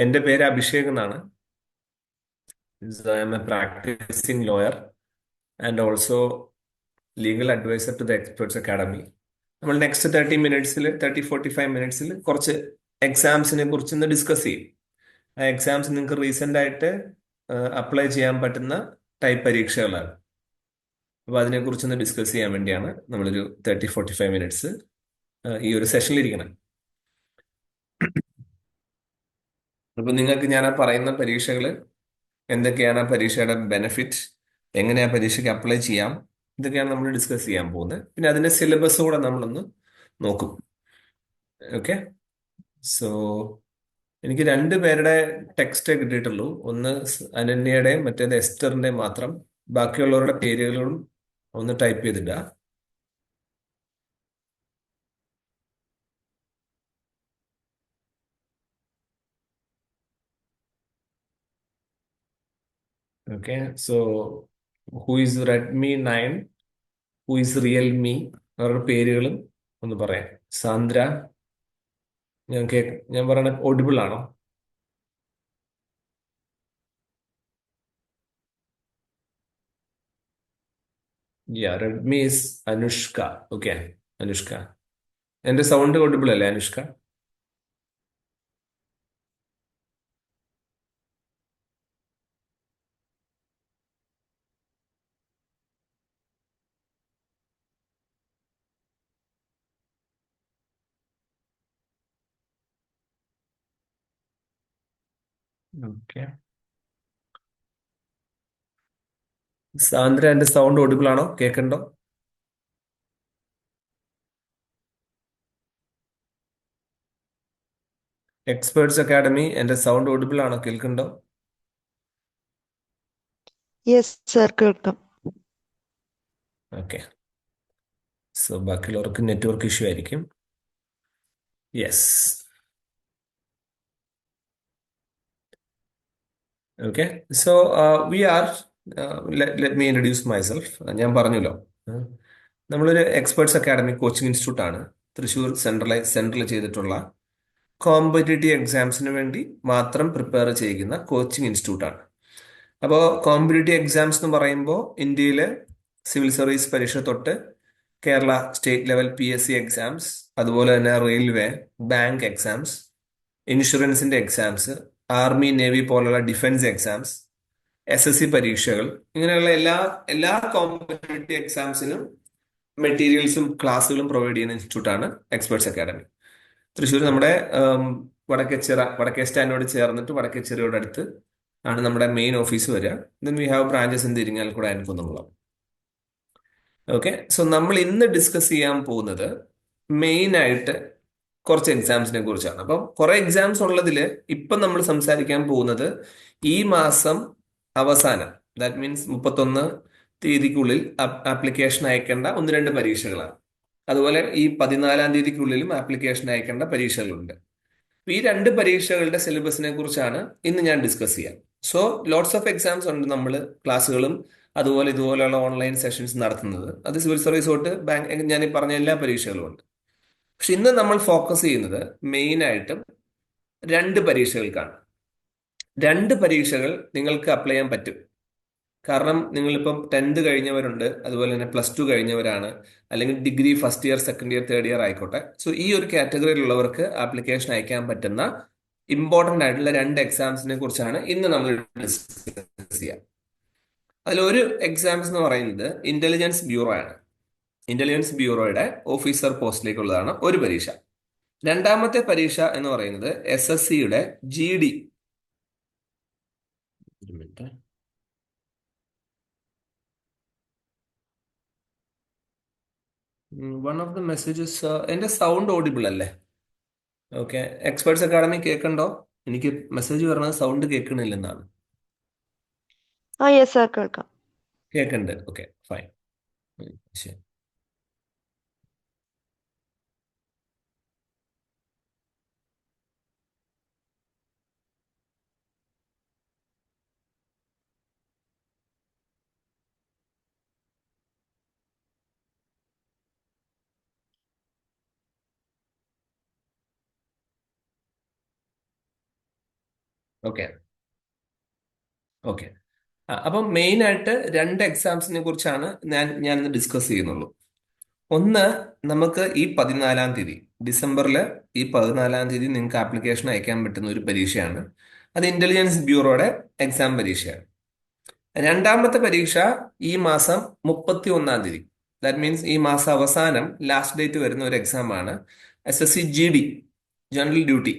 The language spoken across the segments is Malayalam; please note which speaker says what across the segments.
Speaker 1: എൻ്റെ പേര് അഭിഷേക് എന്നാണ്. I am a practising lawyer and also legal adviser to the Experts Academy. നമ്മൾ നെക്സ്റ്റ് 30 45 മിനിറ്റ്സിൽ കുറച്ച് എക്സാംസിനെ കുറിച്ച് ഇന്ന് ഡിസ്കസ് ചെയ്യും. ആ എക്സാംസ് നിങ്ങൾക്ക് റീസെന്റ് ആയിട്ട് അപ്ലൈ ചെയ്യാൻ പറ്റുന്ന ടൈപ്പ് പരീക്ഷകളാണ്. അപ്പോൾ അതിനെക്കുറിച്ചൊന്ന് ഡിസ്കസ് ചെയ്യാൻ വേണ്ടിയാണ് നമ്മളൊരു 30 45 മിനിറ്റ്സ് ഈ ഒരു സെഷനിൽ ഇരിക്കണം. അപ്പൊ നിങ്ങൾക്ക് ഞാൻ ആ പറയുന്ന പരീക്ഷകൾ എന്തൊക്കെയാണ്, ആ പരീക്ഷയുടെ ബെനിഫിറ്റ്, എങ്ങനെ ആ പരീക്ഷയ്ക്ക് അപ്ലൈ ചെയ്യാം, ഇതൊക്കെയാണ് നമ്മൾ ഡിസ്കസ് ചെയ്യാൻ പോകുന്നത്. പിന്നെ അതിന്റെ സിലബസ് കൂടെ നമ്മളൊന്ന് നോക്കും. ഓക്കെ. സോ എനിക്ക് രണ്ട് പേരുടെ ടെക്സ്റ്റേ കിട്ടിയിട്ടുള്ളൂ. ഒന്ന് അനന്യയുടെയും മറ്റേത് എസ്റ്ററിന്റെയും മാത്രം. ബാക്കിയുള്ളവരുടെ പേരുകളും ഒന്ന് ടൈപ്പ് ചെയ്തിടുക. Okay. So who is Redmi 9, who is Realme, അവരുടെ പേരുകളും ഒന്ന് പറയാം. സാന്ദ്ര, ഞാൻ പറയണ ഓഡിബിൾ ആണോ? Redmi is Anushka. Okay, Anushka. എന്റെ സൗണ്ട് ഓഡിബിൾ അല്ലേ അനുഷ്ക? ഓക്കെ. സാന്ദ്ര, എന്റെ സൗണ്ട് ഓഡിബിൾ ആണോ? കേൾക്കണ്ടോ? എക്സ്പേർട്സ് അക്കാഡമി, എന്റെ സൗണ്ട് ഓഡിബിൾ ആണോ? കേൾക്കണ്ടോ?
Speaker 2: യെസ് സർ, കേൾക്കാം.
Speaker 1: ഓക്കെ. സോ ബാക്കിയുള്ളവർക്ക് നെറ്റ്വർക്ക് ഇഷ്യൂ ആയിരിക്കും. Yes. Okay. So we are let me introduce myself. ഞാൻ പറഞ്ഞല്ലോ, നമ്മളൊരു എക്സ്പേർട്സ് അക്കാഡമി കോച്ചിങ് ഇൻസ്റ്റിറ്റ്യൂട്ട് ആണ്. തൃശ്ശൂർ സെൻട്രൽ ചെയ്തിട്ടുള്ള കോമ്പറ്റേറ്റീവ് എക്സാംസിന് വേണ്ടി മാത്രം പ്രിപ്പയർ ചെയ്യുന്ന കോച്ചിങ് ഇൻസ്റ്റിറ്റ്യൂട്ട് ആണ്. അപ്പോൾ കോമ്പറ്റേറ്റീവ് എക്സാംസ് എന്ന് പറയുമ്പോൾ ഇന്ത്യയിലെ സിവിൽ സർവീസ് പരീക്ഷ തൊട്ട് Kerala state level PSC exams, അതുപോലെ തന്നെ റെയിൽവേ, ബാങ്ക് എക്സാംസ്, ഇൻഷുറൻസിന്റെ എക്സാംസ്, ആർമി നേവി പോലുള്ള ഡിഫൻസ് എക്സാംസ്, SSC പരീക്ഷകൾ, ഇങ്ങനെയുള്ള എല്ലാ എല്ലാ കോമ്പറ്റേറ്റീവ് എക്സാംസിനും മെറ്റീരിയൽസും ക്ലാസ്സുകളും പ്രൊവൈഡ് ചെയ്യുന്ന ഇൻസ്റ്റിറ്റ്യൂട്ടാണ് എക്സ്പേർട്സ് അക്കാഡമി. തൃശ്ശൂർ നമ്മുടെ വടക്കേ സ്റ്റാൻഡിനോട് ചേർന്നിട്ട് വടക്കേച്ചിറയോട് അടുത്ത് ആണ് നമ്മുടെ മെയിൻ ഓഫീസ് വരിക. Then we have branches in Irinjalakuda and Kunnamkulam. Okay. So നമ്മൾ ഇന്ന് ഡിസ്കസ് ചെയ്യാൻ പോകുന്നത് മെയിൻ ആയിട്ട് കുറച്ച് എക്സാംസിനെ കുറിച്ചാണ്. അപ്പം കുറെ എക്സാംസ് ഉള്ളതിൽ ഇപ്പം നമ്മൾ സംസാരിക്കാൻ പോകുന്നത് ഈ മാസം അവസാനം, ദാറ്റ് മീൻസ് 31 തീയതിക്കുള്ളിൽ ആപ്ലിക്കേഷൻ അയക്കേണ്ട ഒന്ന് രണ്ട് പരീക്ഷകളാണ്. അതുപോലെ ഈ 14 തീയതിക്കുള്ളിലും ആപ്ലിക്കേഷൻ അയക്കേണ്ട പരീക്ഷകളുണ്ട്. അപ്പൊ ഈ രണ്ട് പരീക്ഷകളുടെ സിലബസിനെ കുറിച്ചാണ് ഇന്ന് ഞാൻ ഡിസ്കസ് ചെയ്യാം. സോ ലോട്ട്സ് ഓഫ് എക്സാംസ് ഉണ്ട്. നമ്മൾ ക്ലാസ്സുകളും അതുപോലെ ഇതുപോലെയുള്ള ഓൺലൈൻ സെഷൻസ് നടത്തുന്നത്, അത് സിവിൽ സർവീസ് തൊട്ട് ബാങ്ക്, ഞാൻ ഈ പറഞ്ഞ എല്ലാ പരീക്ഷകളും ഉണ്ട്. പക്ഷെ ഇന്ന് നമ്മൾ ഫോക്കസ് ചെയ്യുന്നത് മെയിൻ ആയിട്ടും രണ്ട് പരീക്ഷകൾക്കാണ്. രണ്ട് പരീക്ഷകൾ നിങ്ങൾക്ക് അപ്ലൈ ചെയ്യാൻ പറ്റും. കാരണം നിങ്ങളിപ്പം 10th കഴിഞ്ഞവരുണ്ട്, അതുപോലെ തന്നെ +2 കഴിഞ്ഞവരാണ്, അല്ലെങ്കിൽ degree first year, second year, third year ആയിക്കോട്ടെ. സോ ഈ ഒരു കാറ്റഗറിയിലുള്ളവർക്ക് ആപ്ലിക്കേഷൻ അയക്കാൻ പറ്റുന്ന ഇമ്പോർട്ടന്റ് ആയിട്ടുള്ള രണ്ട് എക്സാംസിനെ കുറിച്ചാണ് ഇന്ന് നമ്മൾ ഡിസ്കസ് ചെയ്യുക. അതിലൊരു എക്സാംസ് എന്ന് പറയുന്നത് ഇന്റലിജൻസ് ബ്യൂറോ ആണ്. ഇന്റലിജൻസ് ബ്യൂറോയുടെ ഓഫീസർ പോസ്റ്റിലേക്കുള്ളതാണ് ഒരു പരീക്ഷ. രണ്ടാമത്തെ പരീക്ഷ എന്ന് പറയുന്നത് SSCയുടെ GD. ഒരു minute. One of the messages, എന്റെ സൗണ്ട് ഓഡിബിൾ അല്ലേ? ഓക്കെ. എക്സ്പേർട്സ് അക്കാഡമി കേൾക്കണ്ടോ? എനിക്ക് മെസ്സേജ് പറഞ്ഞത് സൗണ്ട് കേൾക്കണില്ലെന്നാണ്.
Speaker 2: ആ യെസ് സർ, കേൾക്കാം.
Speaker 1: കേൾക്കുന്നുണ്ട്. Okay, fine. ശരി. ഓക്കെ. ഓക്കെ. അപ്പം മെയിൻ ആയിട്ട് രണ്ട് എക്സാംസിനെ കുറിച്ചാണ് ഞാൻ ഇന്ന് ഡിസ്കസ് ചെയ്യുന്നുള്ളൂ. ഒന്ന്, നമുക്ക് ഈ 14-ാം തീയതി, ഡിസംബറിൽ ഈ 14-ാം തീയതി നിങ്ങൾക്ക് ആപ്ലിക്കേഷൻ അയക്കാൻ പറ്റുന്ന ഒരു പരീക്ഷയാണ്. അത് ഇന്റലിജൻസ് ബ്യൂറോയുടെ എക്സാം പരീക്ഷയാണ്. രണ്ടാമത്തെ പരീക്ഷ ഈ മാസം 31-ാം തീയതി, ദാറ്റ് മീൻസ് ഈ മാസം അവസാനം ലാസ്റ്റ് ഡേറ്റ് വരുന്ന ഒരു എക്സാം ആണ് SSC GD, ജനറൽ ഡ്യൂട്ടി.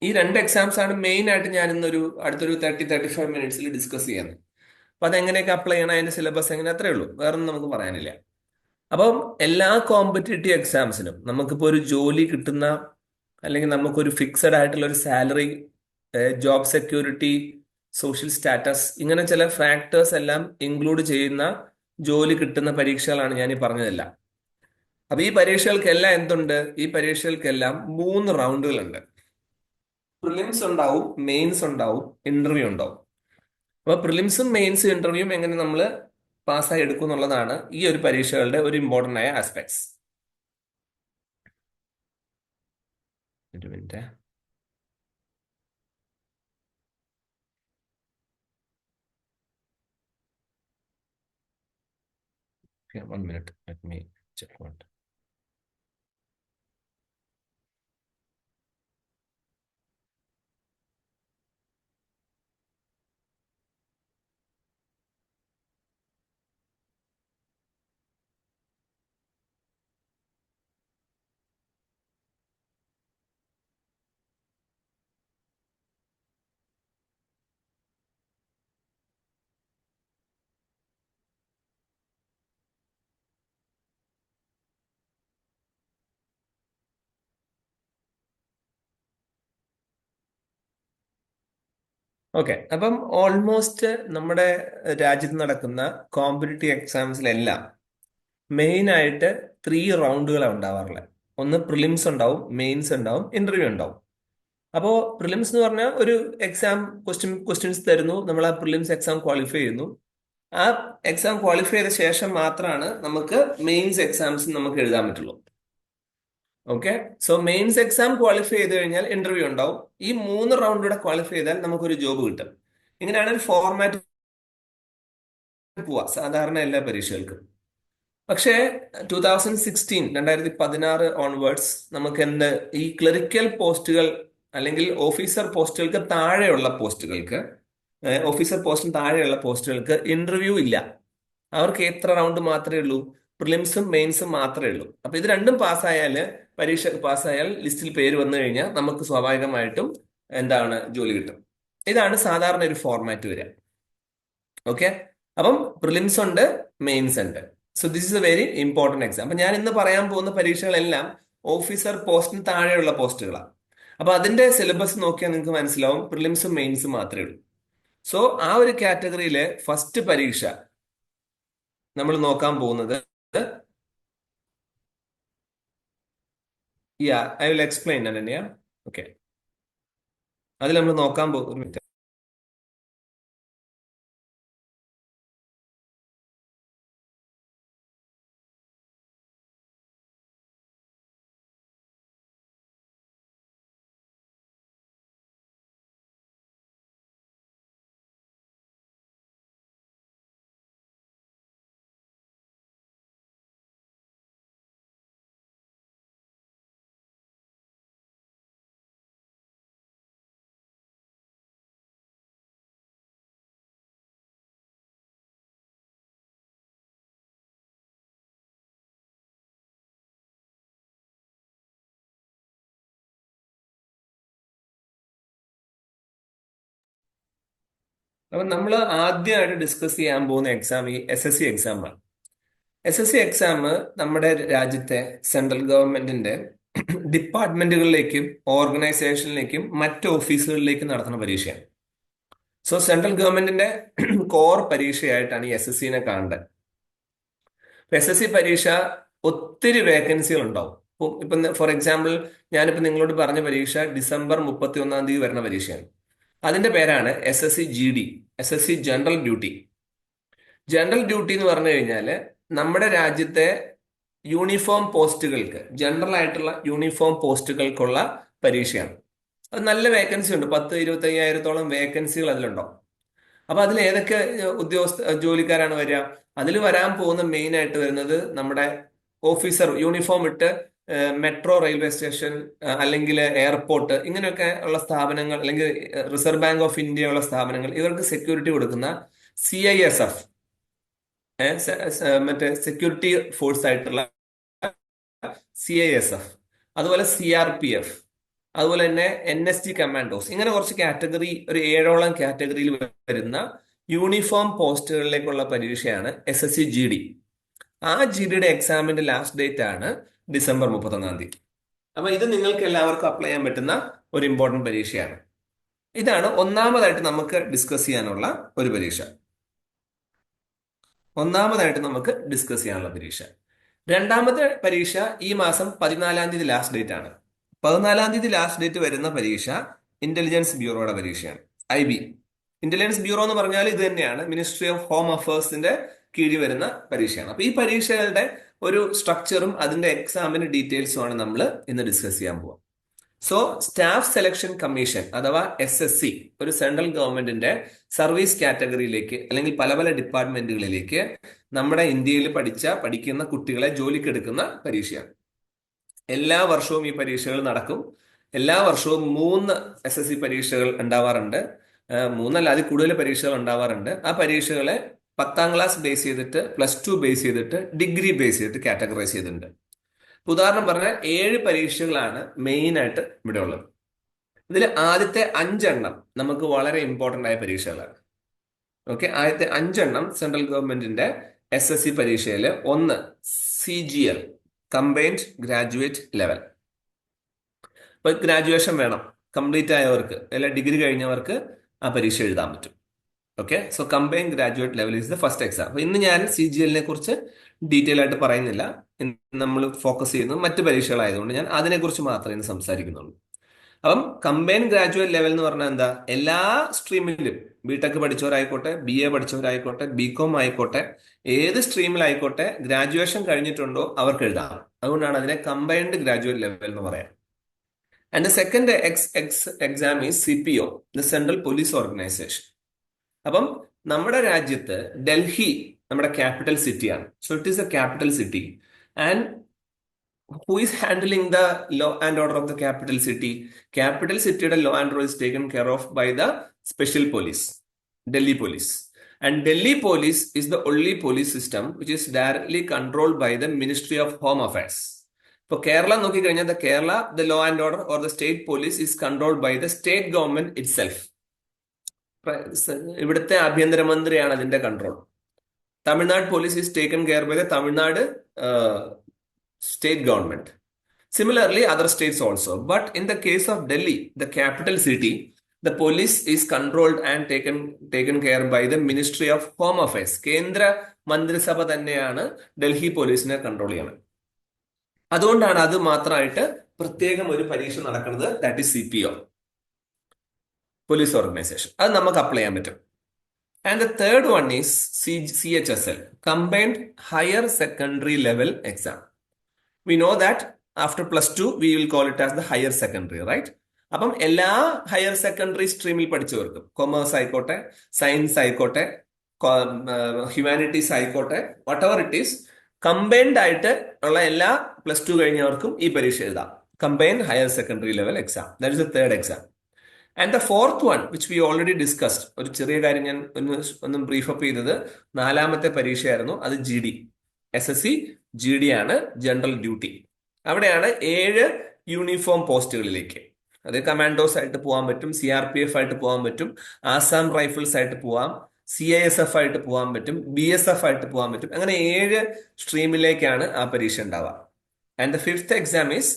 Speaker 1: ഈ രണ്ട് എക്സാംസ് ആണ് മെയിൻ ആയിട്ട് ഞാൻ ഇന്നൊരു അടുത്തൊരു 30-35 മിനിറ്റ്സിൽ ഡിസ്കസ് ചെയ്യുന്നത്. അപ്പൊ അതെങ്ങനെയൊക്കെ അപ്ലൈ ചെയ്യണം, അതിന്റെ സിലബസ് എങ്ങനെ, അത്രേ ഉള്ളൂ, വേറൊന്നും നമുക്ക് പറയാനില്ല. അപ്പം എല്ലാ കോമ്പറ്റേറ്റീവ് എക്സാംസിനും നമുക്കിപ്പോൾ ഒരു ജോലി കിട്ടുന്ന, അല്ലെങ്കിൽ നമുക്കൊരു ഫിക്സഡ് ആയിട്ടുള്ള ഒരു salary, job security, social status, ഇങ്ങനെ ചില ഫാക്ടേഴ്സ് എല്ലാം ഇൻക്ലൂഡ് ചെയ്യുന്ന ജോലി കിട്ടുന്ന പരീക്ഷകളാണ് ഞാൻ ഈ പറഞ്ഞതെല്ലാം. അപ്പൊ ഈ പരീക്ഷകൾക്കെല്ലാം എന്തുണ്ട്? ഈ പരീക്ഷകൾക്കെല്ലാം 3 റൗണ്ടുകളുണ്ട്. പ്രിലിംസ് ഉണ്ടാവും, മെയിൻസ് ഉണ്ടാവും, ഇന്റർവ്യൂ ഉണ്ടാവും. അപ്പൊ പ്രിലിംസും മെയിൻസും ഇന്റർവ്യൂവും എങ്ങനെ നമ്മൾ പാസ്സായി എടുക്കും എന്നുള്ളതാണ് ഈ ഒരു പരീക്ഷകളുടെ ഒരു ഇമ്പോർട്ടന്റ് ആയ ആസ്പെക്ട്സ്. ഒരു minute. Okay, 1 minute. Let me check one. Okay. അപ്പം ഓൾമോസ്റ്റ് നമ്മുടെ രാജ്യത്ത് നടക്കുന്ന കോമ്പറ്റേറ്റീവ് എക്സാംസിലെല്ലാം മെയിൻ ആയിട്ട് 3 റൗണ്ടുകളാണ് ഉണ്ടാവാറുള്ളത്. ഒന്ന് പ്രിലിംസ് ഉണ്ടാവും, മെയിൻസ് ഉണ്ടാവും, ഇന്റർവ്യൂ ഉണ്ടാവും. അപ്പോൾ പ്രിലിംസ് എന്ന് പറഞ്ഞാൽ ഒരു എക്സാം ക്വസ്റ്റ്യൻസ് തരുന്നു, നമ്മൾ ആ പ്രിലിംസ് എക്സാം ക്വാളിഫൈ ചെയ്യുന്നു. ആ എക്സാം ക്വാളിഫൈ ചെയ്ത ശേഷം മാത്രമാണ് നമുക്ക് മെയിൻസ് എക്സാംസ് നമുക്ക് എഴുതാൻ പറ്റുള്ളൂ. Okay. So mains exam qualify ചെയ്ത് കഴിഞ്ഞാൽ ഇന്റർവ്യൂ ഉണ്ടാവും. ഈ 3 റൗണ്ടിലൂടെ ക്വാളിഫൈ ചെയ്താൽ നമുക്കൊരു ജോബ് കിട്ടും. ഇങ്ങനെയാണ് ഒരു ഫോർമാറ്റ് പോവാ സാധാരണ എല്ലാ പരീക്ഷകൾക്കും. പക്ഷേ 2016 ഓൺവേർഡ്സ് നമുക്ക് എന്ത്, ഈ ക്ലറിക്കൽ പോസ്റ്റുകൾ അല്ലെങ്കിൽ ഓഫീസർ പോസ്റ്റുകൾക്ക് താഴെയുള്ള പോസ്റ്റുകൾക്ക്, ഓഫീസർ പോസ്റ്റിന് താഴെയുള്ള പോസ്റ്റുകൾക്ക് ഇന്റർവ്യൂ ഇല്ല. അവർക്ക് എത്ര റൗണ്ട് മാത്രമേ ഉള്ളൂ? പ്രിലിംസും മെയിൻസും മാത്രമേ ഉള്ളൂ. അപ്പൊ ഇത് രണ്ടും പാസ്സായാല്, പരീക്ഷ പാസ്സായാൽ ലിസ്റ്റിൽ പേര് വന്നു കഴിഞ്ഞാൽ നമുക്ക് സ്വാഭാവികമായിട്ടും എന്താണ്, ജോലി കിട്ടും. ഇതാണ് സാധാരണ ഒരു ഫോർമാറ്റ് വരിക. ഓക്കെ. അപ്പം പ്രിലിംസ് ഉണ്ട്, മെയിൻസ് ഉണ്ട്. So this is A very important exam. അപ്പൊ ഞാൻ ഇന്ന് പറയാൻ പോകുന്ന പരീക്ഷകളെല്ലാം ഓഫീസർ പോസ്റ്റിന് താഴെയുള്ള പോസ്റ്റുകളാണ്. അപ്പൊ അതിന്റെ സിലബസ് നോക്കിയാൽ നിങ്ങൾക്ക് മനസ്സിലാവും പ്രിലിംസും മെയിൻസും മാത്രമേ ഉള്ളൂ. സോ ആ ഒരു കാറ്റഗറിയിലെ ഫസ്റ്റ് പരീക്ഷ നമ്മൾ നോക്കാൻ പോകുന്നത്, I will explain Ananya. Okay. അതിൽ നമ്മൾ നോക്കാൻ പോകുന്നത്, അപ്പൊ നമ്മൾ ആദ്യമായിട്ട് ഡിസ്കസ് ചെയ്യാൻ പോകുന്ന എക്സാം ഈ SSC എക്സാമാണ്. SSC എക്സാം നമ്മുടെ രാജ്യത്തെ സെൻട്രൽ ഗവൺമെന്റിന്റെ ഡിപ്പാർട്ട്മെന്റുകളിലേക്കും ഓർഗനൈസേഷനിലേക്കും മറ്റ് ഓഫീസുകളിലേക്കും നടത്തുന്ന പരീക്ഷയാണ്. സോ സെൻട്രൽ ഗവൺമെന്റിന്റെ കോർ പരീക്ഷയായിട്ടാണ് ഈ SSC കാണേണ്ടത്. SSC പരീക്ഷ ഒത്തിരി വേക്കൻസികൾ ഉണ്ടാവും. ഇപ്പൊ ഫോർ എക്സാമ്പിൾ, ഞാനിപ്പോ നിങ്ങളോട് പറഞ്ഞ പരീക്ഷ ഡിസംബർ 31-ാം തീയതി വരുന്ന പരീക്ഷയാണ്. അതിന്റെ പേരാണ് SSC GD, SSC general duty. General duty എന്ന് പറഞ്ഞു കഴിഞ്ഞാല് നമ്മുടെ രാജ്യത്തെ യൂണിഫോം പോസ്റ്റുകൾക്ക്, ജനറൽ ആയിട്ടുള്ള യൂണിഫോം പോസ്റ്റുകൾക്കുള്ള പരീക്ഷയാണ്. അത് നല്ല വേക്കൻസി ഉണ്ട്, 10-25,000-ഓളം വേക്കൻസികൾ അതിലുണ്ടാവും. അപ്പൊ അതിൽ ഏതൊക്കെ ജോലിക്കാരാണ് വരിക? അതിൽ വരാൻ പോകുന്ന മെയിൻ ആയിട്ട് വരുന്നത് നമ്മുടെ ഓഫീസർ യൂണിഫോം ഇട്ട് മെട്രോ റെയിൽവേ സ്റ്റേഷൻ അല്ലെങ്കിൽ എയർപോർട്ട് ഇങ്ങനെയൊക്കെ ഉള്ള സ്ഥാപനങ്ങൾ, അല്ലെങ്കിൽ റിസർവ് ബാങ്ക് ഓഫ് ഇന്ത്യ ഉള്ള സ്ഥാപനങ്ങൾ, ഇവർക്ക് സെക്യൂരിറ്റി കൊടുക്കുന്ന CISF, മറ്റേ സെക്യൂരിറ്റി ഫോഴ്സ് ആയിട്ടുള്ള CISF, അതുപോലെ CRPF, അതുപോലെ തന്നെ NSG കമാൻഡോസ്, ഇങ്ങനെ കുറച്ച് കാറ്റഗറി, ഒരു 7ഓളം കാറ്റഗറിയിൽ വരുന്ന യൂണിഫോം പോസ്റ്റുകളിലേക്കുള്ള പരീക്ഷയാണ് SSC-GD. ആ GDയുടെ എക്സാമിന്റെ ലാസ്റ്റ് ഡേറ്റ് ആണ് December 31. അപ്പൊ ഇത് നിങ്ങൾക്ക് എല്ലാവർക്കും അപ്ലൈ ചെയ്യാൻ പറ്റുന്ന ഒരു ഇമ്പോർട്ടന്റ് പരീക്ഷയാണ്. ഇതാണ് ഒന്നാമതായിട്ട് നമുക്ക് ഡിസ്കസ് ചെയ്യാനുള്ള ഒരു പരീക്ഷ. രണ്ടാമത്തെ പരീക്ഷ ഈ മാസം 14 ലാസ്റ്റ് ഡേറ്റ് ആണ്. 14 ലാസ്റ്റ് ഡേറ്റ് വരുന്ന പരീക്ഷ ഇന്റലിജൻസ് ബ്യൂറോയുടെ പരീക്ഷയാണ്. IB. ഇന്റലിജൻസ് ബ്യൂറോ എന്ന് പറഞ്ഞാൽ ഇത് തന്നെയാണ്, മിനിസ്ട്രി ഓഫ് ഹോം അഫയേഴ്സിന്റെ കീഴിൽ വരുന്ന പരീക്ഷയാണ്. അപ്പൊ ഈ പരീക്ഷകളുടെ ഒരു സ്ട്രക്ചറും അതിന്റെ എക്സാമിന്റെ ഡീറ്റെയിൽസും ആണ് നമ്മൾ ഇന്ന് ഡിസ്കസ് ചെയ്യാൻ പോവുക. സോ സ്റ്റാഫ് സെലക്ഷൻ കമ്മീഷൻ അഥവാ SSC ഒരു സെൻട്രൽ ഗവൺമെന്റിന്റെ സർവീസ് കാറ്റഗറിയിലേക്ക് അല്ലെങ്കിൽ പല പല ഡിപ്പാർട്ട്മെന്റുകളിലേക്ക് നമ്മുടെ ഇന്ത്യയിൽ പഠിക്കുന്ന കുട്ടികളെ ജോലിക്കെടുക്കുന്ന പരീക്ഷയാണ്. എല്ലാ വർഷവും ഈ പരീക്ഷകൾ നടക്കും. എല്ലാ വർഷവും 3 SSC പരീക്ഷകൾ ഉണ്ടാവാറുണ്ട്. 3 അതിൽ കൂടുതൽ പരീക്ഷകൾ ഉണ്ടാവാറുണ്ട്. ആ പരീക്ഷകളെ 10ാം ക്ലാസ് ബേസ് ചെയ്തിട്ട്, +2 ബേസ് ചെയ്തിട്ട്, ഡിഗ്രി ബേസ് ചെയ്തിട്ട് കാറ്റഗറൈസ് ചെയ്തിട്ടുണ്ട്. ഉദാഹരണം പറഞ്ഞാൽ 7 പരീക്ഷകളാണ് മെയിൻ ആയിട്ട് ഇവിടെ ഉള്ളത്. ഇതിൽ ആദ്യത്തെ 5 എണ്ണം നമുക്ക് വളരെ ഇമ്പോർട്ടന്റ് ആയ പരീക്ഷകളാണ്. ഓക്കെ, ആദ്യത്തെ 5 എണ്ണം സെൻട്രൽ ഗവൺമെന്റിന്റെ SSC പരീക്ഷയിൽ, ഒന്ന് CGL, കമ്പൈൻഡ് ഗ്രാജുവേറ്റ് ലെവൽ. ഇപ്പൊ ഗ്രാജുവേഷൻ വേണം, കംപ്ലീറ്റ് ആയവർക്ക് അല്ലെ ഡിഗ്രി കഴിഞ്ഞവർക്ക് ആ പരീക്ഷ എഴുതാൻ പറ്റും. Okay, so combined graduate level is the first exam. അപ്പൊ ഇന്ന് ഞാൻ CGL-നെ കുറിച്ച് ഡീറ്റെയിൽ ആയിട്ട് പറയുന്നില്ല. നമ്മൾ ഫോക്കസ് ചെയ്യുന്നത് മറ്റ് പരീക്ഷകളായതുകൊണ്ട് ഞാൻ അതിനെക്കുറിച്ച് മാത്രമേ ഇന്ന് സംസാരിക്കുന്നുള്ളൂ. അപ്പം കമ്പൈൻഡ് ഗ്രാജുവേറ്റ് ലെവൽ എന്ന് പറഞ്ഞാൽ എന്താ? എല്ലാ സ്ട്രീമിലും, BTech പഠിച്ചവരായിക്കോട്ടെ, BA പഠിച്ചവരായിക്കോട്ടെ, BCom ആയിക്കോട്ടെ, ഏത് സ്ട്രീമിലായിക്കോട്ടെ, ഗ്രാജുവേഷൻ കഴിഞ്ഞിട്ടുണ്ടോ അവർക്ക് എഴുതാം. അതുകൊണ്ടാണ് അതിനെ കമ്പൈൻഡ് ഗ്രാജുവേറ്റ് ലെവൽ എന്ന് പറയാം. And the second exam is CPO, the central police organisation. അപ്പം നമ്മുടെ രാജ്യത്ത് ഡൽഹി നമ്മുടെ ക്യാപിറ്റൽ സിറ്റിയാണ്. So it is A capital city. And who is handling the law and order of the capital city? Capital cityയുടെ law and order is taken care of by the special police, Delhi police. And Delhi police is the only police system which is directly controlled by the Ministry of Home Affairs. ഇപ്പൊ കേരള നോക്കിക്കഴിഞ്ഞാൽ the law and order or the state police is controlled by the state government itself. ഇവിടുത്തെ ആഭ്യന്തരമന്ത്രിയാണ് അതിന്റെ control. Tamil Nadu police is taken care by the Tamil Nadu state government. Similarly, other states also. But in the case of Delhi, the capital city, the police is controlled and taken care by the Ministry of Home Affairs. കേന്ദ്ര മന്ത്രിസഭ തന്നെയാണ് ഡൽഹി പോലീസിനെ കൺട്രോൾ ചെയ്യുന്നത്. അതുകൊണ്ടാണ് അത് മാത്രമായിട്ട് പ്രത്യേകം ഒരു പരീക്ഷ നടക്കുന്നത്. That is CPO, police organisation. അത് നമുക്ക് അപ്ലൈ ചെയ്യാൻ പറ്റും. And the third one is CHSL, Combined Higher Secondary Level Exam. We know that after +2 we will call it as the higher secondary, right? അപ്പം എല്ലാ ഹയർ സെക്കൻഡറി സ്ട്രീമിൽ പഠിച്ചവർക്കും, കൊമേഴ്സ് ആയിക്കോട്ടെ, സയൻസ് ആയിക്കോട്ടെ, ഹ്യൂമാനിറ്റീസ് ആയിക്കോട്ടെ, what ever it is, combined ആയിട്ട് ഉള്ള എല്ലാ +2 കഴിഞ്ഞവർക്കും ഈ പരീക്ഷ എഴുതാം. Combined higher secondary level exam, that is the third exam. And the fourth one which we already discussed, ഒരു ചെറിയ കാര്യം ഞാൻ ഒന്ന് ബ്രീഫ് അപ്പ് ചെയ്തത്, 4ാമത്തെ പരീക്ഷയായിരുന്നു. അത് SSC GD ആണ്, ജനറൽ ഡ്യൂട്ടി. അവിടെയാണ് 7 യൂണിഫോം പോസ്റ്റുകളിലേക്ക്, അത് കമാൻഡോസ് ആയിട്ട് പോകാൻ പറ്റും, CRPF ആയിട്ട് പോകാൻ പറ്റും, ആസാം റൈഫിൾസ് ആയിട്ട് പോവാം, CISF ആയിട്ട് പോകാൻ പറ്റും, BSF ആയിട്ട് പോകാൻ പറ്റും. അങ്ങനെ 7 സ്ട്രീമിലേക്കാണ് ആ പരീക്ഷ ഉണ്ടാവുക. And the fifth exam is